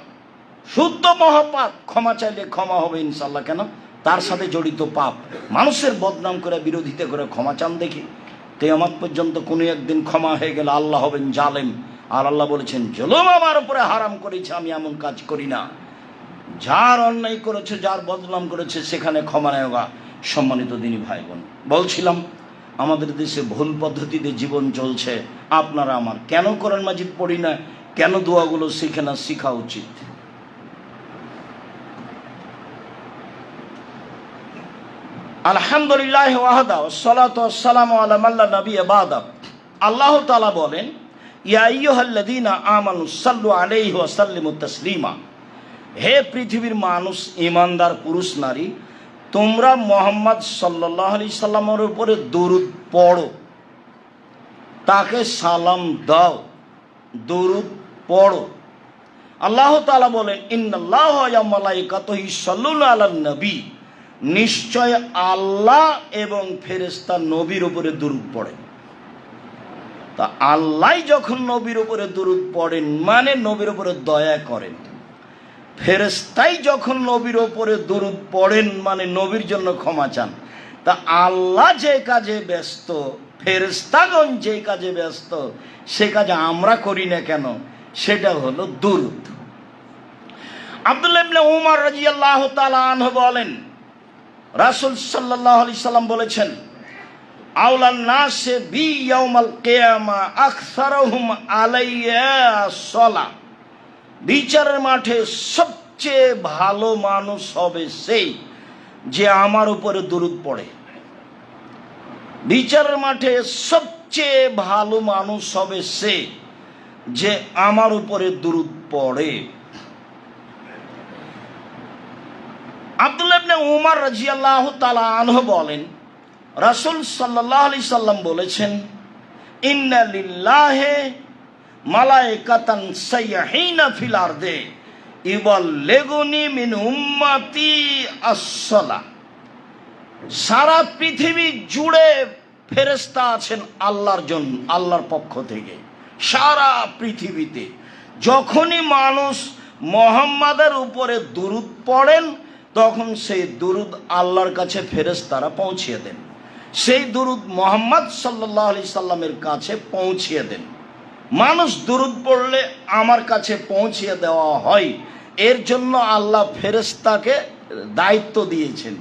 শুদ্ধ মহাপাপ। ক্ষমা চাইলে ক্ষমা হবে ইনশাল্লাহ। কেন? তার সাথে জড়িত পাপ। মানুষের বদনাম করে, বিরোধিতা করে ক্ষমা চান দেখি? কিয়ামত পর্যন্ত কোনো একদিন ক্ষমা হয়ে গেলে আল্লাহ হবেন জালেম। আর আল্লাহ বলেছেন, জুলুম আমার উপরে হারাম করেছে, আমি এমন কাজ করি না। যার অন্যায় করেছে, যার বদনাম করেছে, সেখানে ক্ষমা নেওয়া। সম্মানিত দিনী ভাই বোন, বলছিলাম আমাদের দেশে ভুল পদ্ধতিতে জীবন চলছে। আপনারা আমার কেন কোরআন মাজিদ পড়ি না, কেন দোয়াগুলো শিখে না, শেখা উচিত। আলহামদুলিল্লাহ ওয়াহদা ওয়াসসালাতু ওয়াসসালামু আলা মান লা নাবিয়্যা বা'দা। আল্লাহ তাআলা বলেন, ইয়া আইয়ুহাল্লাযীনা আমানু সাল্লু আলাইহি ওয়া সাল্লিমু তাসলিমা। হে পৃথিবীর মানুষ, ঈমানদার পুরুষ নারী, তোমরা মুহাম্মদ সাল্লাল্লাহু আলাইহি সাল্লামের উপরে দরুদ পড়ো, তাকে সালাম দাও, দরুদ পড়ো। আল্লাহ তাআলা বলেন, ইন্নাল্লাহা ওয়া মালাইকাতুহু ইউসাল্লুনা আলান নবী। নিশ্চয় আল্লাহ এবং ফেরেশতা নবীর উপরে দরুদ পড়েন। তা আল্লাহ যখন নবীর উপরে দরুদ পড়েন মানে নবীর উপরে দয়া করেন। ফেরেশতাই যখন নবীর উপরে দরুদ পড়েন মানে নবীর জন্য ক্ষমা চান। তা আল্লাহ যে কাজে ব্যস্ত, ফেরেশতাগণ যে কাজে ব্যস্ত, সে কাজে আমরা করি না কেন? সেটা হলো দরুদ। আব্দুল্লাহ ইবনে উমর রাদিয়াল্লাহু তাআলা আনহু বলেন, রাসূল সাল্লাল্লাহু আলাইহি সাল্লাম বলেছেন, আওলান নাসে বি ইয়াউমাল কিয়ামা আকসারুহুম আলাইয়া সালাহ। বিচারের মাঠে সবচেয়ে ভালো মানুষ হবে সেই যে আমার উপরে দরুদ পড়ে। বিচারের মাঠে সবচেয়ে ভালো মানুষ হবে সে যে আমার উপরে দরুদ পড়ে। আব্দুল্লাহ ইবনে উমর রাদিয়াল্লাহু তাআলা আনহু বলেন, রাসূল সাল্লাল্লাহু আলাইহি সাল্লাম বলেছেন, ইন্না লিল্লাহি মালাইকাতান সাইয়্যিহিনা ফিল আরদে ইবাল্লিগুনি মিন উম্মতি আস-সালাহ। সারা পৃথিবী জুড়ে ফেরেশতা আছেন আল্লাহর জন্য, আল্লাহর পক্ষ থেকে। সারা পৃথিবীতে যখনই মানুষ মুহাম্মাদের উপরে দরুদ পড়েন তখন সেই দরুদ আল্লাহর কাছে ফেরেশতারা পৌঁছিয়ে দেন। সেই দরুদ মুহাম্মদ সাল্লাল্লাহু আলাইহি সাল্লামের কাছে পৌঁছিয়ে দেন। মানুষ দরুদ পড়লে আমার কাছে পৌঁছিয়ে দেওয়া হয়, এর জন্য আল্লাহ ফেরেশতাকে দায়িত্ব দিয়েছেন।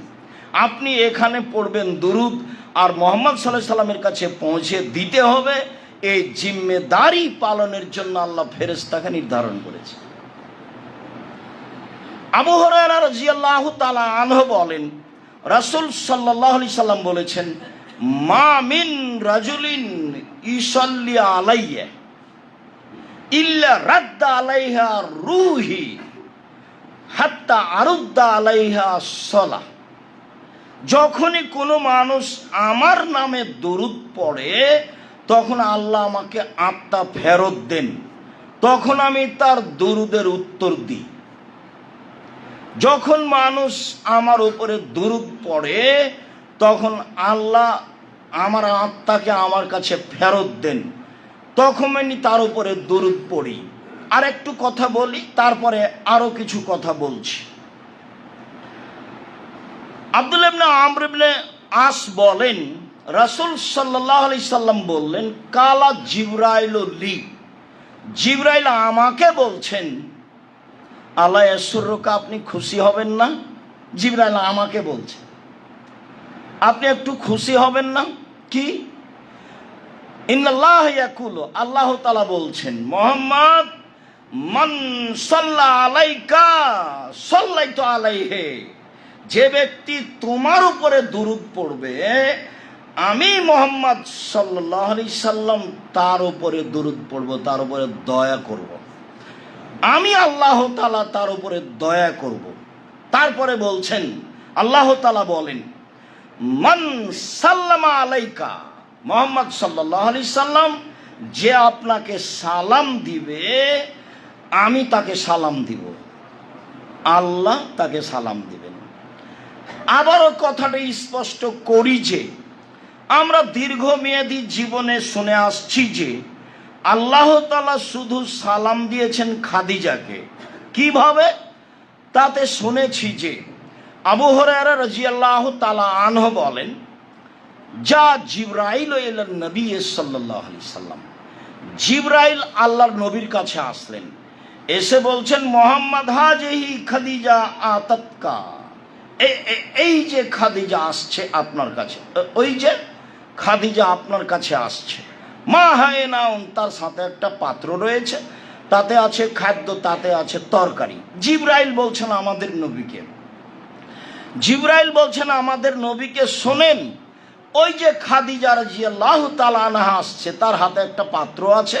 আপনি এখানে পড়বেন দরুদ আর মুহাম্মদ সাল্লাল্লাহু আলাইহি সাল্লামের কাছে পৌঁছে দিতে হবে। এই জিম্মেদারি পালনের জন্য আল্লাহ ফেরেশতাকে নির্ধারণ করেছে। আবু হুরায়রা রাদিয়াল্লাহু তাআলা আনহু বলেন, রাসূল সাল্লাল্লাহু আলাইহি সাল্লাম বলেছেন, মা মিন রাজুলিন ইউসাল্লি আলাইয়া ইল্লা রাদ্দা আলাইহা রূহি হাত্তা আরুদ্দা আলাইহা সালাহ। যখনই কোনো মানুষ আমার নামে দরুদ পড়ে তখন আল্লাহ আমাকে আত্মা ফেরত দেন, তখন আমি তার দরুদের উত্তর দিই। যখন মানুষ আমার উপরে দরুদ পড়ে তখন আল্লাহ আমার আত্মাকে আমার কাছে ফেরত দেন, তখন আমি তার উপরে দরুদ পড়ি। আর একটু কথা বলি, তারপরে আরো কিছু কথা বলছি। আব্দুল্লাহ ইবনে আমর ইবনে আস বলেন, রাসূল সাল্লাল্লাহু আলাইহি সাল্লাম বললেন, কালা জিবরাইল লি, জিবরাইল আমাকে বলছেন, আল্লাহ ইয়াসুরুকা, আপনি খুশি হবেন না? জিবরাইল আমাকে বলছে, আপনি একটু খুশি হবেন না? কি? ইন্নাল্লাহ ইয়াকুলু, আল্লাহ তাআলা বলছেন, মুহাম্মদ মান সাল্লা আলাইকা সাল্লাইতু আলাইহি, যে ব্যক্তি তোমার উপরে দরুদ পড়বে আমি মুহাম্মদ সাল্লাল্লাহু আলাইহি সাল্লাম তার উপরে দরুদ পড়ব, তার উপরে দয়া করব। আমি আল্লাহ তাআলা তার উপরে দয়া করব। তারপরে বলছেন, আল্লাহ তাআলা বলেন, মান সাল্লামা আলাইকা, মুহাম্মদ সাল্লাল্লাহু আলাইহি সাল্লাম যে আপনাকে সালাম দিবে আমি তাকে সালাম দিব, আল্লাহ তাকে সালাম দিবেন। আবারও কথাটা স্পষ্ট করি যে আমরা দীর্ঘমেয়াদী জীবনে শুনে আসছি যে আল্লাহ তাআলা শুধু সালাম দিয়েছেন খাদিজাকে। কিভাবে? তাতে শুনেছি যে আবু হুরায়রা রাদিয়াল্লাহু তাআলা আনহু বলেন, যা জিবরাইল ইলান নবী সাল্লাল্লাহু আলাইহি সাল্লাম, জিবরাইল আল্লাহর নবীর কাছে আসলেন, এসে বলছেন, মুহাম্মদ হাজিহি খাদিজা আতাতকা, এই যে খাদিজা আসছে আপনার কাছে, ওই যে খাদিজা আপনার কাছে আসছে, মা হায় নাউন, তার সাথে একটা পাত্র রয়েছে, তাতে আছে খাদ্য, তাতে আছে তরকারি। জিবরাইল বলছেন আমাদের নবীকে, জিবরাইল বলছেন আমাদের নবীকে, শোনেন ওই যে খাদিজা রাদিয়াল্লাহু তাআলা আনহা আসছে, তার হাতে একটা পাত্র আছে,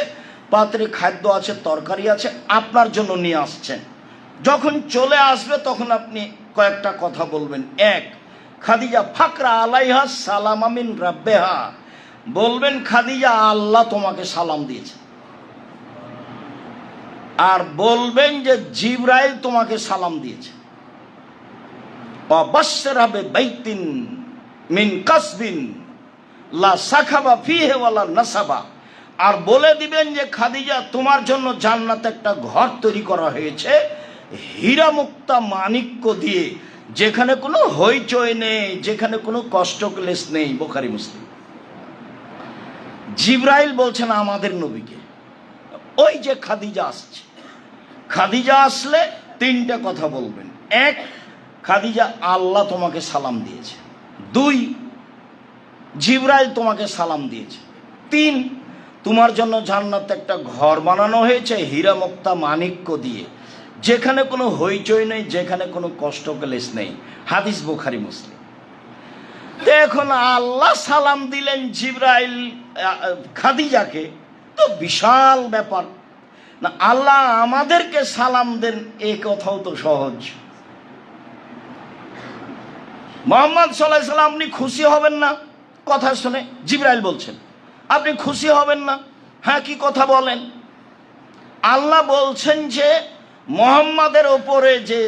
পাত্রে খাদ্য আছে, তরকারি আছে, আপনার জন্য নিয়ে আসছেন। যখন চলে আসবে তখন আপনি কয়েকটা কথা বলবেন। এক, খাদিজা ফাকরা আলাইহা সালাম মিন রাব্বিহা, বলবেন খাদিজা আল্লাহ তোমাকে সালাম দিয়েছে। আর বলবেন যে জিবরাইল তোমাকে সালাম দিয়েছে। ওয়াবাশশিরহা বিবাইতিন মিন কাসবিন লা সাখাবা ফিহি ওয়ালা নাসাবা, আর বলে দিবেন যে খাদিজা তোমার জন্য জান্নাতে একটা ঘর তৈরি করা হয়েছে হীরা মুক্তা মাণিক্য দিয়ে, যেখানে কোনো হইচই নেই, যেখানে কোনো কষ্ট ক্লেশ নেই। বুখারী মুসলিম। জিবরাইল বলছেন আমাদের নবীকে, ওই যে খাদিজা আসছে, খাদিজা আসলে তিনটা কথা বলবেন। এক, খাদিজা আল্লাহ তোমাকে সালাম দিয়েছে। দুই, জিবরাইল তোমাকে সালাম দিয়েছে। তিন, তোমার জন্য জান্নাতে একটা ঘর বানানো হয়েছে হীরা মুক্তা মাণিক্য দিয়ে, যেখানে কোনো হইচই নেই, যেখানে কোনো কষ্ট ক্লেশ নেই। হাদিস বুখারী মুসলিম। এখন আল্লাহ সালাম দিলেন জিবরাইল খাদিজাকে, তো বিশাল ব্যাপার না। আল্লাহ আমাদেরকে সালাম দেন, এ কথাও তো সহজ। মুহাম্মদ সাল্লাল্লাহু আলাইহি সাল্লাম আপনি খুশি হবেন না কথা শুনে? জিবরাইল বলছেন আপনি খুশি হবেন না? হ্যাঁ, কি কথা বলেন? আল্লাহ বলছেন যে মুহাম্মাদের ওপরে যে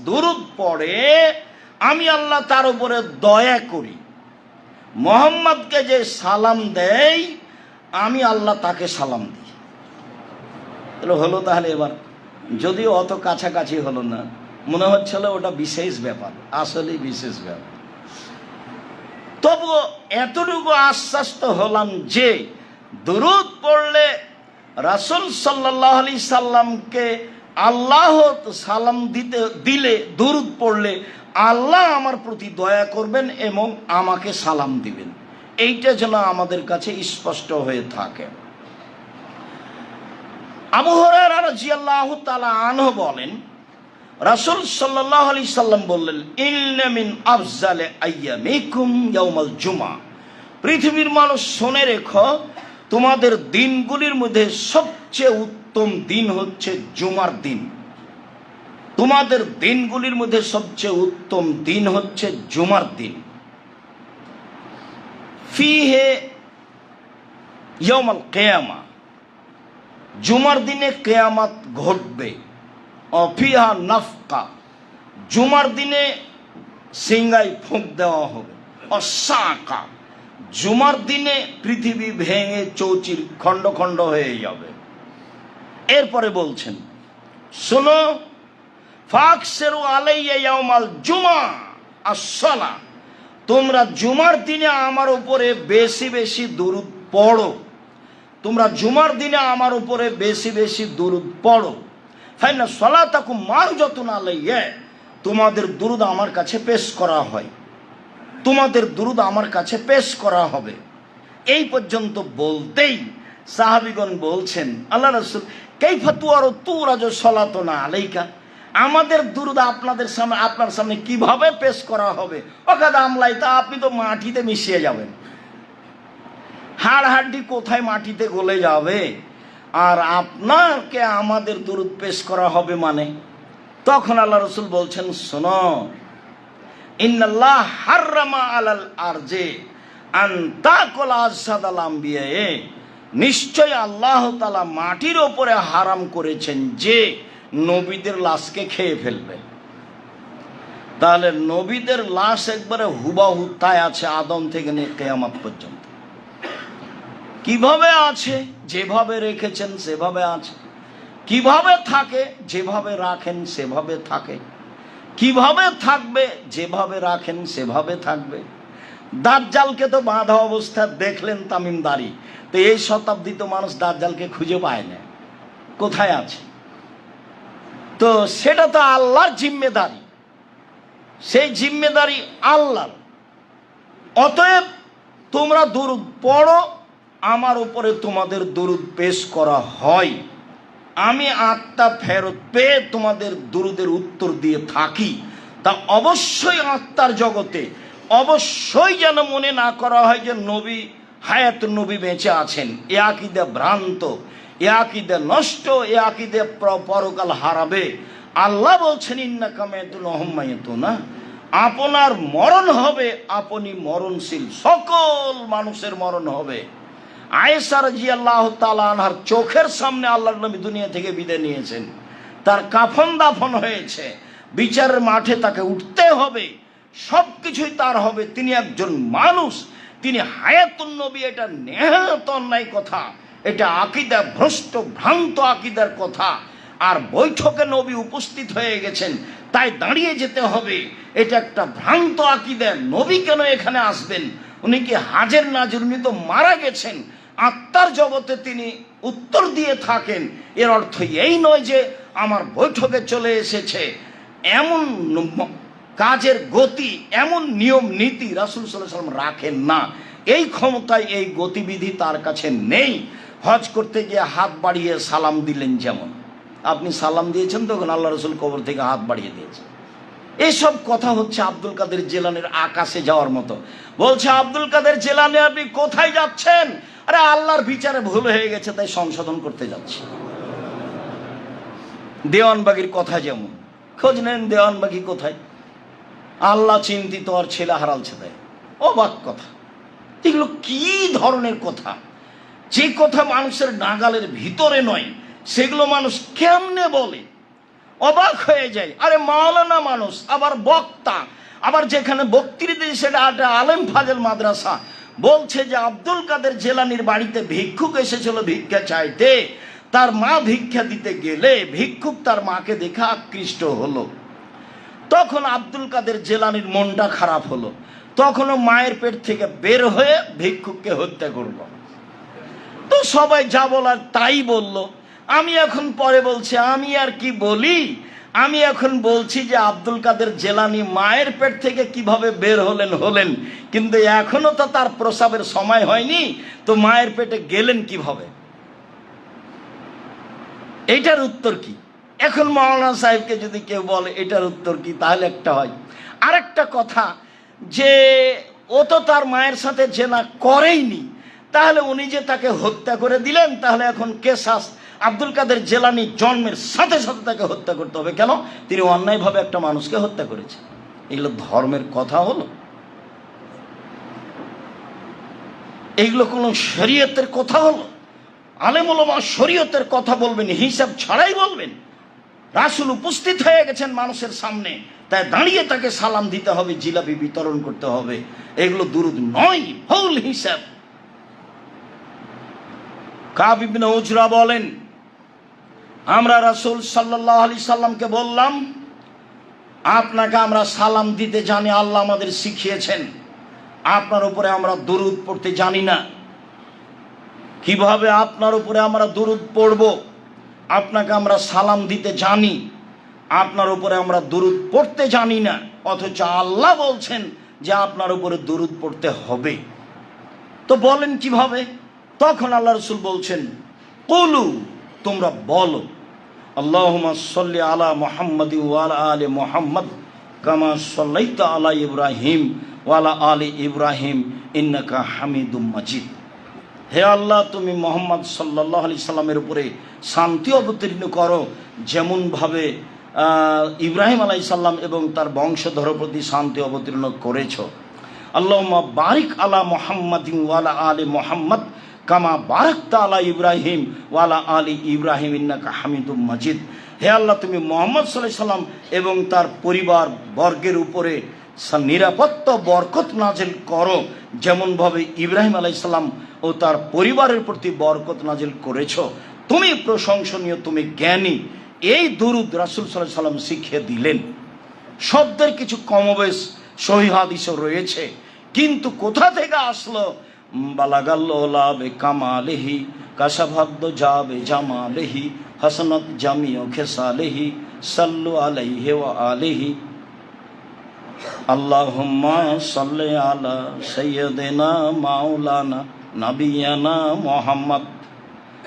দুরূদ পড়ে আমি আল্লাহ তার উপরে দয়া করি, মুহাম্মদকে যে সালাম দেয় আমি আল্লাহ তাকে সালাম দিই। হলো তাহলে এবার, যদিও অত কাছাকাছি হলো না, মনে হচ্ছিল ওটা বিশেষ ব্যাপার, আসলেই বিশেষ ব্যাপার। তবুও এতটুকু আশ্বস্ত হলাম যে দুরূদ পড়লে রাসূল সাল্লাল্লাহু আলাইহি সাল্লামকে আল্লাহ সালাম দিলে, দুরূদ পড়লে আল্লাহ আমার প্রতি দয়া করবেন এবং আমাকে সালাম দিবেন, এইটা যেন আমাদের কাছে স্পষ্ট হয়ে থাকে। আবু হুরায়রা রাদিয়াল্লাহু তাআলা আনহু বলেন, রাসূল সাল্লাল্লাহু আলাইহি সাল্লাম বললেন, ইন্না মিন আফজালি আইয়ামিকুম ইয়াউমাল জুমআ, পৃথিবীর মানুষ শুনে রেখো, তোমাদের দিনগুলির মধ্যে সবচেয়ে উত্তম দিন হচ্ছে জুমার দিন। তোমাদের দিনগুলির মধ্যে সবচেয়ে উত্তম দিন হচ্ছে জুমার দিন। ফিহে ইয়াউমাল কিয়ামা, জুমার দিনে কিয়ামত ঘটবে। অফিহা নাফকা, জুমার দিনে সিংহায় ফুঁক দেওয়া হবে। অসাকা, জুমার দিনে পৃথিবী ভেঙে চৌচির খণ্ড খণ্ড হয়ে যাবে। এরপরে বলছেন, শোনো, ফাকসিরু আলাইয়া ইয়াউমাল জুমা আসসালা, তোমরা জুমার দিনে আমার উপরে বেশি বেশি দুরূদ পড়ো, তোমরা জুমার দিনে আমার উপরে বেশি বেশি দুরূদ পড়ো। ফাইনা সালাতাকুম মারজাতুন আলাইয়া, তোমাদের দুরূদ আমার কাছে পেশ করা হয়, তোমাদের দুরূদ আমার কাছে পেশ করা হবে। এই পর্যন্ত বলতেই সাহাবীগণ বলছেন, আল্লাহ রাসূল কাইফা তুরাজু সালাতুনা আলাইকা, আমাদের দুরূদ আপনাদের সামনে, আপনার সামনে কিভাবে পেশ করা হবে? ওকাদ আমলাই, তা আপনি তো মাটিতে মিশিয়ে যাবেন, হাড় হাড্ডি কোথায় মাটিতে গলে যাবে, আর আপনাকে আমাদের দুরূদ পেশ করা হবে মানে? তখন আল্লাহ রাসূল বলছেন, শোনো, ইন্নাল্লাহ হাররামা আলাল আরজে আন তাকুল আসাদাল আম্বিয়া, নিশ্চয় আল্লাহ তাআলা মাটির ওপরে হারাম করেছেন যে নবীদের লাশকে খেয়ে ফেলবে। তাহলে নবীদের লাশ একবারে হুবাহু তাই আছে, আদম থেকে নিয়ে কিয়ামত পর্যন্ত কিভাবে আছে, যেভাবে রেখেছেন সেভাবে আছে, কিভাবে থাকে, যেভাবে রাখেন সেভাবে থাকে, কিভাবে থাকবে, যেভাবে রাখেন সেভাবে থাকবে। দাজ্জালকে তো বাঁধা অবস্থা দেখলেন তামিমদারি, তো এই শতাব্দীতে মানুষ দাজ্জালকে খুঁজে পায় না, কোথায় আছে? তো সেটা তো আল্লাহর জিম্মেদারি, সেই জিম্মেদারি আল্লাহর। অতএব তোমরা দুরূদ পড়ো, আমার উপরে তোমাদের দুরূদ পেশ করা হয়, আমি আত্মা ফেরত পেয়ে তোমাদের দুরূদের উত্তর দিয়ে থাকি। তা অবশ্যই আত্মার জগতে অবশ্যই যেন মনে না করা হয় যে নবী হায়াত, নবী বেঁচে আছেন। এ আকীদা ভ্রান্ত, এ আকীদা নষ্ট, এ আকীদা পরকাল হারাবে। আল্লাহ বলছেন ইন্নাকা মাইয়িতুন ওয়া হুম মাইয়িতুনা, আপনার মরণ হবে, আপনি মরণশীল, সকল মানুষের মরণ হবে। আয়েশা রাদিয়াল্লাহু তাআলা আনহার চোখের সামনে আল্লাহর নবী দুনিয়া থেকে বিদায় নিয়েছেন, তার কাফন দাফন হয়েছে, বিচারের মাঠে তাকে উঠতে হবে, সবকিছুই তার হবে। তিনি একজন মানুষ, তিনি হায়াতুন নবী, এটা নেহাত অন্যায় কথা, এটা আকীদা ভ্রষ্ট ভ্রান্ত আকীদার কথা। আর বৈঠকে নবী উপস্থিত হয়ে গেছেন, তাই দাঁড়িয়ে যেতে হবে, এটা একটা ভ্রান্ত আকীদা। নবী কেন এখানে আসবেন? উনি কি হাজের নাজির? উনি তো মারা গেছেন, আত্মার জগতে তিনি উত্তর দিয়ে থাকেন। এর অর্থ এই নয় যে আমার বৈঠকে চলে এসেছে। এমন কাজের গতি, এমন নিয়ম নীতি রাসূল সাল্লাল্লাহু আলাইহি ওয়াসাল্লাম রাখেন না। এই ক্ষমতায়, এই গতিবিধি তার কাছে নেই। হজ করতে গিয়ে হাত বাড়িয়ে সালাম দিলেন, যেমন আপনি সালাম দিয়েছেন, তখন আল্লাহ রসুল কবর থেকে হাত বাড়িয়ে দিয়েছেন। এইসব কথা হচ্ছে আব্দুল কাদের জিলানীর আকাশে যাওয়ার মতো। বলছে আব্দুল কাদের জিলানী আপনি কোথায় যাচ্ছেন? আরে আল্লাহর বিচারে ভুল হয়ে গেছে, তাই সংশোধন করতে যাচ্ছি। দেওয়ানবাগির কথা যেমন, খোঁজ নেন দেওয়ানবাগি কোথায়, আল্লাহ চিন্তিত আর ছেলে হারালছে, তাই অবাক কথা। এগুলো কি ধরনের কথা? যে কথা মানুষের নাগালের ভিতরে নয়, সেগুলো মানুষ কেমনে বলে, অবাক হয়ে যায়। আরে মাওলানা মানুষ, আবার বক্তা, আবার যেখানে বক্তৃতা সেটা একটা আলেম ফাজেল মাদ্রাসা। বলছে যে আব্দুল কাদের জিলানীর বাড়িতে ভিক্ষুক এসেছিল ভিক্ষা চাইতে, তার মা ভিক্ষা দিতে গেলে ভিক্ষুক তার মাকে দেখে আকৃষ্ট হলো। তখন আব্দুল কাদের জিলানীর মনটা খারাপ হলো, তখনও মায়ের পেট থেকে বের হয়ে ভিক্ষুককে হত্যা করলো। তো সবাই যা বলার তাই বলল। আমি এখন পরে বলছি, আমি আর কি বলি, আমি এখন বলছি যে আব্দুল কাদের জিলানী মায়ের পেট থেকে কিভাবে বের হলেন, কিন্তু এখনো তো তার প্রসাবের সময় হয়নি, তো মায়ের পেটে গেলেন কিভাবে? এইটার উত্তর কি? এখন মাওলানা সাহেবকে যদি কেউ বলে এটার উত্তর কি, তাহলে একটা হয়। আরেকটা কথা যে ও তো তার মায়ের সাথে জেনা করেইনি, তাহলে উনি যে তাকে হত্যা করে দিলেন, তাহলে এখন কেসাস আব্দুল কাদের জিলানী জন্মের সাথে সাথে তাকে হত্যা করতে হবে। কেন? তিনি অন্যায়ভাবে একটা মানুষকে হত্যা করেছে। এগুলো ধর্মের কথা হলো? এইগুলো কোনো শরীয়তের কথা হলো? আলেম ওলামা শরীয়তের কথা বলবেন, হিসাব ছাড়াই বলবেন। রাসূল উপস্থিত হয়ে গেছেন মানুষের সামনে, তাই দাঁড়িয়ে তাকে সালাম দিতে হবে, জিলাপি বিতরণ করতে হবে। এগুলো দুরূদ নয়, ভুল হিসাব। কাব ইবনে উজরা বলেন, আমরা রাসূল সাল্লাল্লাহু আলাইহি সাল্লামকে বললাম, আপনাকে আমরা সালাম দিতে জানি, আল্লাহ আমাদের শিখিয়েছেন, আপনার উপরে আমরা দুরূদ পড়তে জানি না। কিভাবে আপনার উপরে আমরা দুরূদ পড়ব? আপনাকে আমরা সালাম দিতে জানি, আপনার উপরে আমরা দুরূদ পড়তে জানি না, অথচ আল্লাহ বলছেন যে আপনার উপরে দুরূদ পড়তে হবে। তো বলেন কিভাবে? তখন আল্লাহ রাসূল বলছেন, কুলু, তোমরা বলো, আল্লাহুম্মা সাল্লি আলা মুহাম্মাদি ওয়া আলা আলি মুহাম্মাদ কামা সাল্লাইতা আলা ইব্রাহিম ওয়া আলা আলি ইব্রাহিম ইন্নাকা হামিদুম মাজিদ। হে আল্লাহ, তুমি মুহাম্মদ সাল্লাল্লাহু আলাইহি সাল্লামের উপরে শান্তি অবতীর্ণ করো, যেমনভাবে ইব্রাহিম আলাইহিস সালাম এবং তার বংশধরের প্রতি শান্তি অবতীর্ণ করেছো। আল্লাহুম্মা বারিক আলা মুহাম্মাদিন ওয়া আলা আলি মুহাম্মাদ কামা বারাকতা আলা ইব্রাহিম ওয়া আলা আলি ইব্রাহিম ইন্নাকা হামিদুম মাজিদ। হে আল্লাহ, তুমি মুহাম্মদ সাল্লাল্লাহু আলাইহি সাল্লাম এবং তার পরিবার বর্গের উপরে নিরাপত্তা বরকত নাজিল করো, যেমনভাবে ইব্রাহিম আলাইহিস সালাম ও তার পরিবারের প্রতি বরকত নাজিল করেছো। তুমি প্রশংসনীয়, তুমি জ্ঞানী। এই দুরূদ রাসূল সাল্লাল্লাহু আলাইহি সাল্লাম শিখিয়ে দিলেন। শব্দের কিছু কমবেশ সহিহ হাদিসও রয়েছে, কিন্তু কোথা থেকে আসলো? বালাগাল্লা বে কামালেহি কাশাভাদ্দ যাবে জামালেহি হাসনাত জামিও খেসালেহি সাল্লু আলাইহি ওয়া আলিহি। আল্লাহুম্মা সাল্লি আলা সাইয়্যিদিনা মাওলানা নাবিয়ানা মুহাম্মদ।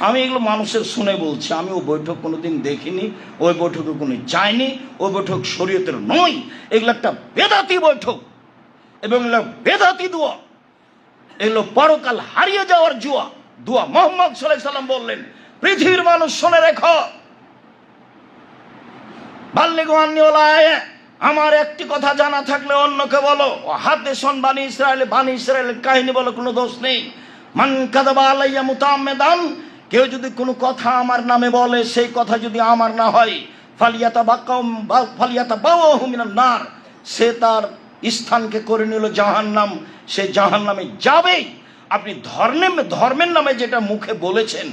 আমি এগুলো মানুষের শুনে বলছি, আমি ওই বৈঠক কোনোদিন দেখিনি, ওই বৈঠকে কোনো যাইনি, ওই বৈঠক শরীয়তের নয়। এগুলো একটা বেদাতি বৈঠক এবং এগুলো বেদাতি দোয়া, এগুলো পরকাল হারিয়ে যাওয়ার জুয়া দোয়া। মুহাম্মদ সাল্লাল্লাহু আলাইহি সাল্লাম বললেন, পৃথিবীর মানুষ শুনে রেখো, বাল্লিগু আন্নী ওয়ালা আয়া, আমার একটি কথা জানা থাকলে অন্যকে বলো। হাদিসুন বানি ইসরাইলের কাহিনী বলো, কোনো দোষ নেই। মান কাযাবা আলাইয়া মুতাআম্মিদান, কেউ যদি কোনো কথা আমার নামে বলে, সেই কথা যদি আমার না হয়, ফালিয়াতাবাওয়াহু মিনান নার, সে তার স্থানকে করে নিল জাহান্নাম, সে জাহান্নামে যাবেই। আপনি ধর্মের নামে যেটা মুখে বলেছেন,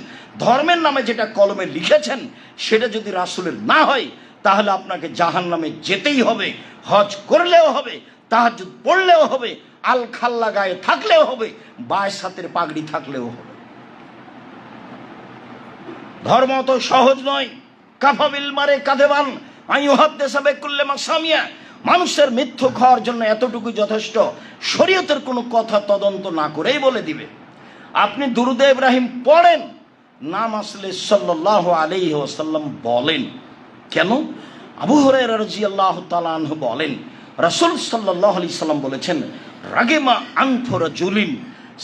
ধর্মের নামে যেটা কলমে লিখেছেন, সেটা যদি রাসূলের না হয়, তাহলে আপনাকে জাহান্নামে যেতেই হবে। হজ করলেও হবে, তাহাজ্জুদ পড়লেও হবে, আল খাল্লা গায়ে থাকলেও হবে, বায় সাতের পাগড়ি থাকলেও হবে। ধর্ম তো সহজ নয়। কাফাবিল মারে কাদেবান আইয়ুহাদ্দিসা বিকুল্লি মা সামিয়া, মানুষের মিথ্যু খাওয়ার জন্য এতটুকু যথেষ্ট, শরীয়তের কোনো কথা তদন্ত না করেই বলে দিবে। আপনি দুরূদে ইব্রাহিম পড়েন, নাম আসলে সাল্লাল্লাহু আলাইহি ওয়াসাল্লাম বলেন। কেন? আবু হুরায়রা রাদিয়াল্লাহু তাআলা আনহু বলেন, রাসূল সাল্লাল্লাহু আলাইহি সাল্লাম বলেছেন, রাগিমা আনফু রাজুলিন,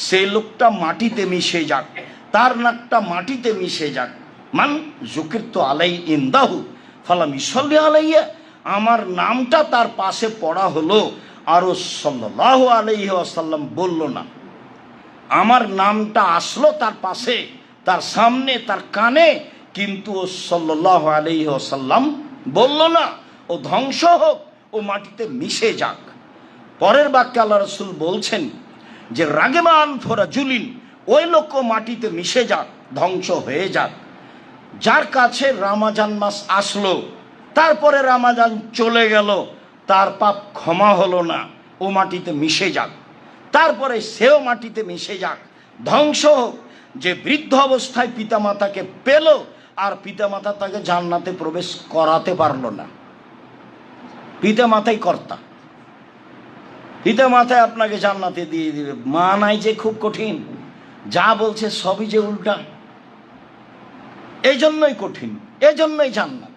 সেই লোকটা মাটিতে মিশে যাক, তার নাকটা মাটিতে মিশে যাক। মান যুকিরতু আলাই ইনদাহু ফালাম ইসাল্লি আলাইয়া, আমার নামটা তার পাশে পড়া হলো, আরও সাল্লাল্লাহু আলাইহি ওয়াসাল্লাম বলল না। আমার নামটা আসলো তার পাশে, তার সামনে, তার কানে, কিন্তু ও সাল্লাল্লাহু আলাইহি ওয়াসাল্লাম বলল না। ও ধ্বংস হোক, ও মাটিতে মিশে যাক। পরের বাক্যে আল্লাহ রাসূল বলছেন যে রাগিমা আনফু রাজুলিন, ওই লোক মাটিতে মিশে যাক, ধ্বংস হয়ে যাক, যার কাছে রমজান মাস আসলো, তারপরে রমজান চলে গেল, তার পাপ ক্ষমা হলো না, ও মাটিতে মিশে যাক। তারপরে সেও মাটিতে মিশে যাক, ধ্বংস হোক। যে বৃদ্ধ অবস্থায় পিতামাতাকে পেল, আর পিতামাতা তাকে জান্নাতে প্রবেশ করাতে পারলো না। পিতামাতাই কর্তা, পিতামাতাই আপনাকে জান্নাতে দিয়ে দিবে। মা নাই যে খুব কঠিন, যা বলছে সবই যে উল্টা, এই জন্যই কঠিন, এই জন্যই জান্নাত।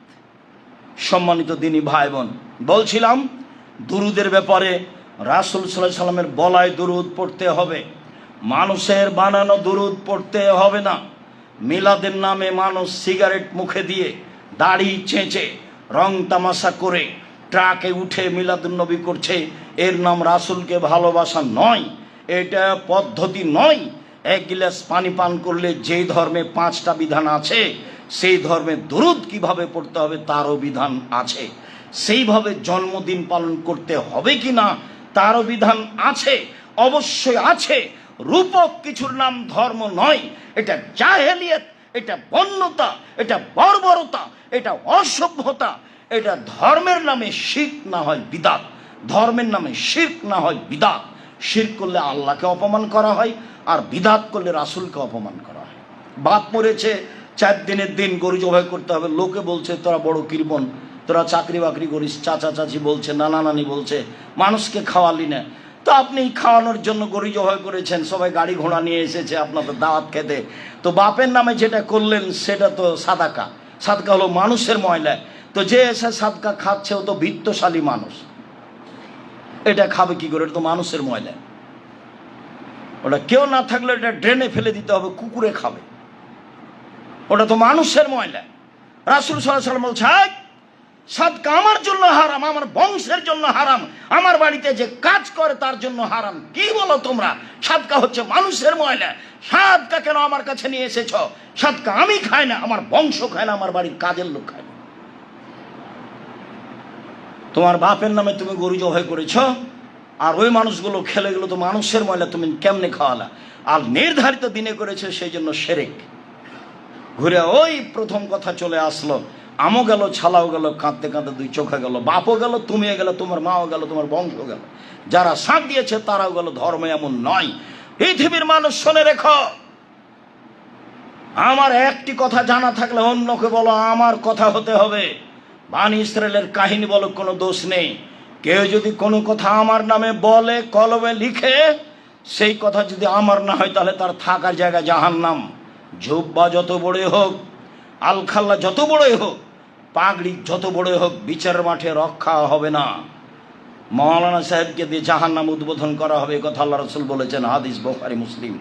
সম্মানিত দিনী ভাই বোন, বলছিলাম দুরুদের ব্যাপারে, রাসূল সাল্লাল্লাহু আলাইহি সাল্লামের বলায় দুরুদ পড়তে হবে, মানুষের বানানো দুরুদ পড়তে হবে না। মিলাদের নামে মানুষ সিগারেট মুখে দিয়ে, দাড়ি চেঁচে, রং তামাশা করে ট্রাকে উঠে মিলাদুন্নবী করছে, এর নাম রাসূলকে ভালোবাসা নয়, এটা পদ্ধতি নয়। এক গিলাস পানি পান করলে যেই ধর্মে 5টা বিধান আছে, সেই ধর্মে দুরুদ কিভাবে পড়তে হবে তারও বিধান আছে। সেইভাবে জন্মদিন পালন করতে হবে কি না তারও বিধান আছে, অবশ্যই আছে। রূপক কিছুর নাম ধর্ম নয়, এটা জাহেলিয়ত, এটা বন্যতা, এটা বর্বরতা, এটা অসভ্যতা। এটা ধর্মের নামে শিরক না হয় বিদআত, ধর্মের নামে শিরক না হয় বিদআত। শিরক করলে আল্লাহকে অপমান করা হয়, আর বিদআত করলে রাসূলকে অপমান করা হয়। বাপ মরেছে, 4 দিনের দিন গরু জবাই করতে হবে, লোকে বলছে তোরা বড় কৃপণ, তোরা চাকরি বাকরি করিস, চাচা চাচি বলছে, নানা নানি বলছে, মানুষকে খাওয়ালি না। তো আপনি খাওয়ানোর জন্য গরু জবাই করেছেন, সবাই গাড়ি ঘোড়া নিয়ে এসেছে আপনাদের দাওয়াত খেতে, তো বাপের নামে যেটা করলেন সেটা তো সাদাকা। সাদকা হলো মানুষের ময়লা, তো যে এসে সাদকা খাচ্ছে ও তো বিত্তশালী মানুষ, এটা খাবে কি করে? এটা তো মানুষের ময়লা, ওটা কেউ না থাকলে এটা ড্রেনে ফেলে দিতে হবে, কুকুরে খাবে, ওটা তো মানুষের ময়লা। রাসূল সাল্লাল্লাহু আলাইহি ওয়াসাল্লাম বলছে, সাদকা আমার জন্য হারাম, আমার বংশের জন্য হারাম, আমার বাড়িতে যে কাজ করে তার জন্য হারাম। কি বলো তোমরা? সাদকা হচ্ছে মানুষের ময়লা, সাদকা কেন আমার কাছে নিয়ে এসেছ? সাদকা আমি খাই না, আমার বংশ খায় না, আমার বাড়ির কাজের লোক খায় না। তোমার বাপের নামে তুমি গরু জবাই করেছ, আর ওই মানুষগুলো খেলে গেলো, তো মানুষের ময়লা তুমি কেমনে খাওয়ালা? আর নির্ধারিত দিনে করেছে, সেই জন্য শিরক। ঘুরে ওই প্রথম কথা চলে আসলো, আমও গেল, ছালাও গেল, কাঁদতে কাঁদতে 2 চোখে গেল, বাপও গেল, তুমিও গেল, তোমার মাও গেল, তোমার বংশ গেল, যারা সাথ দিয়েছে তারাও গেল। ধর্ম এমন নয়। পৃথিবীর মানুষ শুনে রেখো, আমার একটি কথা জানা থাকলে অন্যকে বলো, আমার কথা হতে হবে। বানি ইসরায়েলের কাহিনী বলো, কোনো দোষ নেই। কেউ যদি কোনো কথা আমার নামে বলে, কলমে লিখে, সেই কথা যদি আমার না হয় তাহলে তার থাকার জায়গা জাহান্নাম। জুব্বা যত বড়ই হোক, আলখাল্লা যত বড়ই হোক, পাগড়ি যত বড়ই হোক, বিচারের মাঠে রক্ষা হবে না। মৌলানা সাহেবকে দিয়ে জাহান্নাম উদ্বোধন করা হবে, এই কথা আল্লাহ রাসূল বলেছেন, হাদিস বুখারী মুসলিম।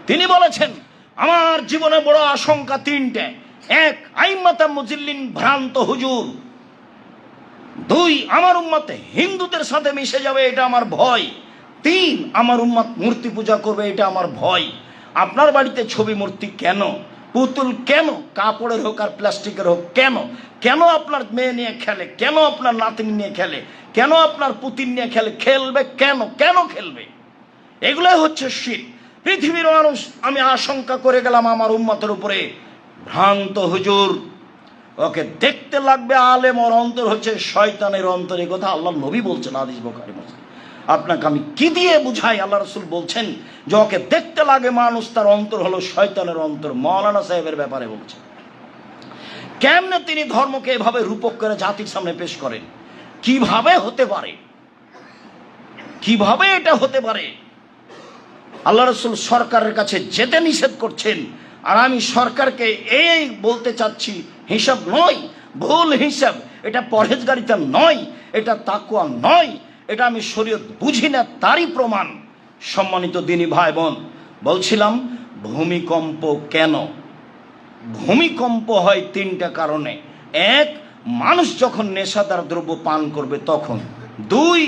তিনি বলেছেন, আমার জীবনে বড় আশঙ্কা তিনটে। এক, আইম্মাতা মুজিল্লিন, ভ্রান্ত হুজুর। দুই, আমার উম্মত হিন্দুদের সাথে মিশে যাবে, এটা আমার ভয়। তিন, আমার উম্মত মূর্তি পূজা করবে, এটা আমার ভয়। আপনার বাড়িতে ছবি মূর্তি কেন, পুতুল কেন, কাপড়ের হোক আর প্লাস্টিকের হোক কেন? কেন আপনার মেয়ে নিয়ে খেলে? কেন আপনার নাতনি নিয়ে খেলে? কেন আপনার পুতিন নিয়ে খেলে? খেলবে কেন? কেন খেলবে? এগুলোই হচ্ছে শিরক। পৃথিবীর মানুষ, আমি আশঙ্কা করে গেলাম আমার উম্মতের উপরে, ভ্রান্ত হুজুর, ওকে দেখতে লাগবে আলেম, ওর অন্তর হচ্ছে শয়তানের অন্তর। এই কথা আল্লাহ নবী বলছেন, হাদিস বুখারী মুসলিম। আপনাকে আমি কি দিয়ে বুঝাই? আল্লাহ রাসূল বলছেন যে ওকে দেখতে লাগে মানুষ, তার অন্তর হলো শয়তানের অন্তর। মৌলানা সাহেবের ব্যাপারে বলছেন, কেমনে তিনি ধর্মকে এভাবে রূপক করে জাতির সামনে পেশ করেন? কিভাবে হতে পারে? কিভাবে এটা হতে পারে? আল্লাহ রাসূল সরকারের কাছে যেতে নিষেধ করছেন, আর আমি সরকারকে এই বলতে চাচ্ছি, হিসাব নয়, ভুল হিসাব। এটা পরহেজগারিতা নয়, এটা তাকওয়া নয়, এটা আমি শরীয়ত বুঝি না, তারই প্রমাণ। সম্মানিত দিনী ভাই বোন, বলছিলাম ভূমিকম্প কেন? ভূমিকম্প হয় তিনটা কারণে। এক, মানুষ যখন নেশাদার দ্রব্য পান করবে তখন। দুই,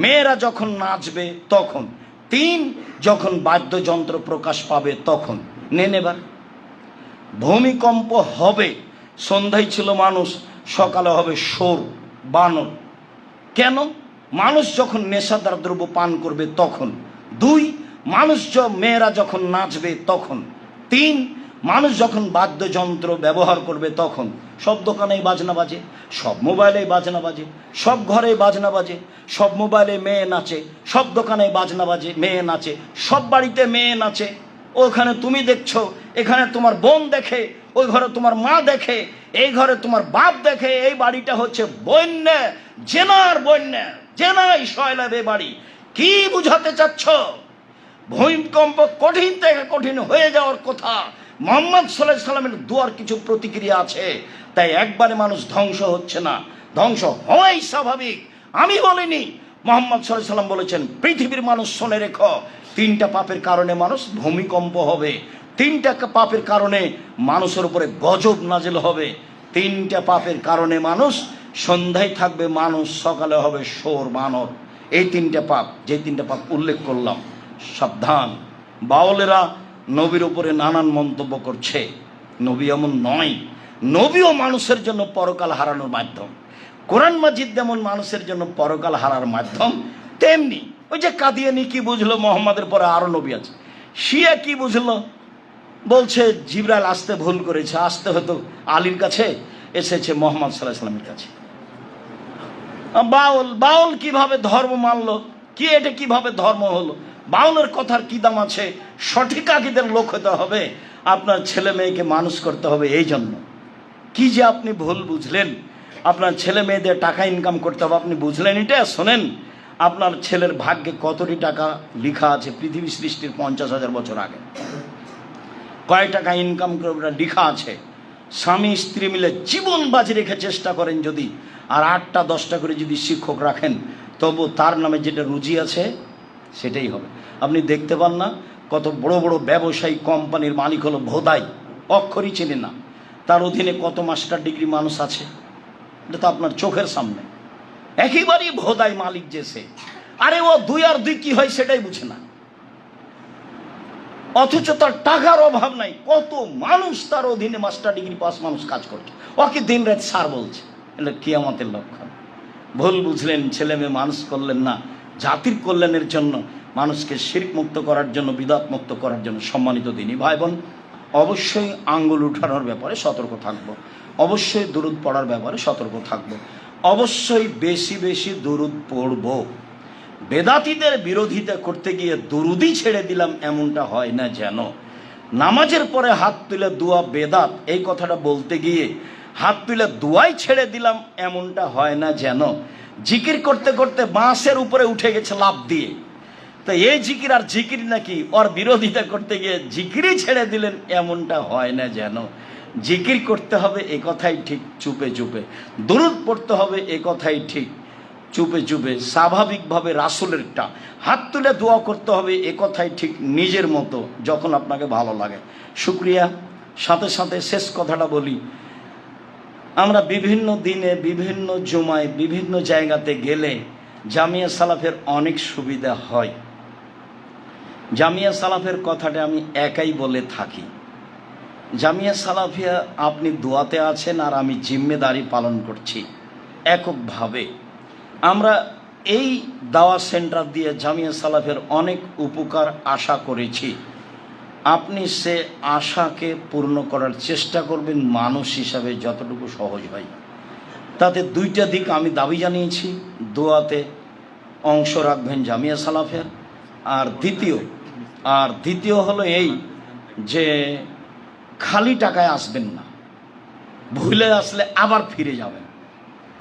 মেয়েরা যখন নাচবে তখন। তিন, যখন বাদ্যযন্ত্র প্রকাশ পাবে তখন। নেন এবার, ভূমিকম্প হবে সন্ধ্যায় ছিল মানুষ, সকালে হবে শোর, বানর। কেন? মানুষ যখন নেশাদার দ্রব্য পান করবে তখন। দুই, মানুষ মেয়েরা যখন নাচবে তখন। তিন, মানুষ যখন বাদ্যযন্ত্র ব্যবহার করবে তখন। সব দোকানেই বাজনা বাজে, সব মোবাইলেই বাজনা বাজে, সব ঘরেই বাজনা বাজে, সব মোবাইলে মেয়ে নাচে, সব দোকানে বাজনা বাজে, মেয়ে নাচে, সব বাড়িতে মেয়ে নাচে। ওখানে তুমি দেখছো, এখানে তোমার বোন দেখে, ওই ঘরে তোমার মা দেখে, এই ঘরে তোমার বাপ দেখে। এই বাড়িটা হচ্ছে বন্যা, জেনার বন্যা, জেনাই শয়লাবে বাড়ি। কি বুঝাতে চাচ্ছ? ভূমিকম্প কঠিন থেকে কঠিন হয়ে যাওয়ার কথা। মুহাম্মদ সাল্লাল্লাহু আলাইহি সাল্লামের দুয়ার কিছু প্রতিক্রিয়া আছে, তাই একবারে মানুষ ধ্বংস হচ্ছে না, ধ্বংস হওয়াই স্বাভাবিক। আমি বলিনি, মুহাম্মদ সাল্লাল্লাহু আলাইহি সাল্লাম বলেছেন, পৃথিবীর মানুষ শুনে রেখো, তিনটা পাপের কারণে মানুষ ভূমিকম্প হবে, তিনটা পাপের কারণে মানুষের উপরে গজব নাজিল হবে, তিনটা পাপের কারণে মানুষ সন্ধ্যায় থাকবে মানুষ, সকালে হবে শোর, বানর। এই তিনটা পাপ, যে তিনটা পাপ উল্লেখ করলাম, সাবধান। বাউলেরা নবীর উপরে নানান মন্তব্য করছে, নবী এমন নয়। নবীও মানুষের জন্য পরকাল হারানোর মাধ্যম। কোরআন মাজিদ যেমন মানুষের জন্য পরকাল হারার মাধ্যম, তেমনি ওই যে কাদিয়ানি কি বুঝলো, মোহাম্মদের পরে আরো নবী আছে। শিয়া কি বুঝলো? বলছে জিবরাইল আসতে ভুল করেছে, আসতে হতো আলীর কাছে, এসেছে মোহাম্মদ সাল্লাল্লাহু আলাইহি ওয়াসাল্লামের কাছে। বাউল কিভাবে ধর্ম মানলো? কি এটা কিভাবে ধর্ম হলো? বাউলের কথার কি দাম আছে? সঠিক আকীদার লোক হতে হবে, আপনার ছেলে মেয়েকে মানুষ করতে হবে। এই জন্য কি যে আপনি ভুল বুঝলেন, আপনার ছেলে মেয়েদের টাকা ইনকাম করতে হবে, আপনি বুঝলেন এটা? শোনেন, আপনার ছেলের ভাগ্যে কতটি টাকা লেখা আছে পৃথিবী সৃষ্টির 50,000 বছর আগে, কয় টাকা ইনকাম করবে লেখা আছে। স্বামী স্ত্রী মিলে জীবন বাজি রেখে চেষ্টা করেন যদি, আর 8টা 10টা করে যদি শিক্ষক রাখেন, তবু তার নামে যেটা রুজি আছে সেটাই হবে। আপনি দেখতে পান না, কত বড় বড় ব্যবসায়ী কোম্পানির মালিক হলো ভোদাই, অক্ষরই চেনে না, তার অধীনে কত মাস্টার ডিগ্রি মানুষ আছে, এটা তো আপনার চোখের সামনে। একেবারেই ভোদাই মালিক যে সে, আরে ও 2 আর 2 কি হয় সেটাই বুঝে না, অথচ তার টাকার অভাব নাই। কত মানুষ তার অধীনে মাস্টার ডিগ্রি পাস মানুষ কাজ করছে, ওকে দিন রাত সার বলছে। এটা কিয়ামতের লক্ষণ। ভুল বুঝলেন, ছেলে মেয়ে মানুষ করলেন না জাতির কল্যাণের জন্য, মানুষকে শিরক মুক্ত করার জন্য, বিদআত মুক্ত করার জন্য। সম্মানিত দিনী ভাই বোন, অবশ্যই আঙ্গুল উঠানোর ব্যাপারে সতর্ক থাকবো, অবশ্যই দুরুদ পড়ার ব্যাপারে সতর্ক থাকবো, অবশ্যই বেশি বেশি দুরুদ পড়ব। বেদাতীদের বিরোধিতা করতে গিয়ে দুরুদই ছেড়ে দিলাম এমনটা হয় না যেন। নামাজের পরে হাত তুলে দোয়া বেদাত, এই কথাটা বলতে গিয়ে হাত তুলে দোয়াই ছেড়ে দিলাম এমনটা হয় না যেন। জিকির করতে করতে বাঁশের উপরে উঠে গেছে লাফ দিয়ে। তো এই জিকির আর জিকির নাকি, ওর বিরোধিতা করতে গিয়ে জিকিরই ছেড়ে দিলেন এমনটা হয় না যেন। জিকির করতে হবে এ কথাই ঠিক চুপে চুপে, দুরূদ পড়তে হবে এ কথাই ঠিক চুপে চুপে, স্বাভাবিকভাবে রাসূলেরটা। হাত তুলে দোয়া করতে হবে এ কথাই ঠিক নিজের মতো, যখন আপনাকে ভালো লাগে। শুকরিয়া। সাথে সাথে শেষ কথাটা বলি, আমরা বিভিন্ন দিনে বিভিন্ন জুমায় বিভিন্ন জায়গাতে গেলে জামিয়া সালাফের অনেক সুবিধা হয়। জামিয়া সালাফের কথাটা আমি একাই বলে থাকি। জামিয়া সালাফিয়া আপনি দোয়াতে আছেন আর আমি জিম্মেদারি পালন করছি এককভাবে। আমরা এই দাওয়া সেন্টার দিয়ে জামিয়া সালাফের অনেক উপকার আশা করেছি। আপনি সে আশাকে পূর্ণ করার চেষ্টা করবেন মানুষ হিসাবে যতটুকু সহজ হয়। তাতে দুইটা দিক আমি দাবি জানিয়েছি, দোয়াতে অংশ রাখবেন জামিয়া সালাফের। আর দ্বিতীয় হলো এই যে খালি টাকায় আসবেন না, ভুলে আসলে আবার ফিরে যাবেন,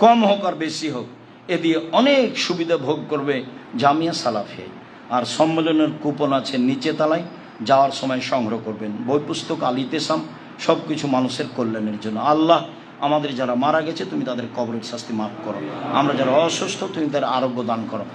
কম হোক আর বেশি হোক, এ দিয়ে অনেক সুবিধা ভোগ করবে জামিয়া সালাফিয়া। আর সম্মেলনের কুপন আছে নিচে তলায়, যাওয়ার সময় সংগ্রহ করবেন। বই পুস্তক আল ইতিসাম, সব কিছু মানুষের কল্যাণের জন্য। আল্লাহ আমাদের যারা মারা গেছে তুমি তাদের কবরের শাস্তি মাফ করো, আমরা যারা অসুস্থ তুমি তাদের আরোগ্য দান করো।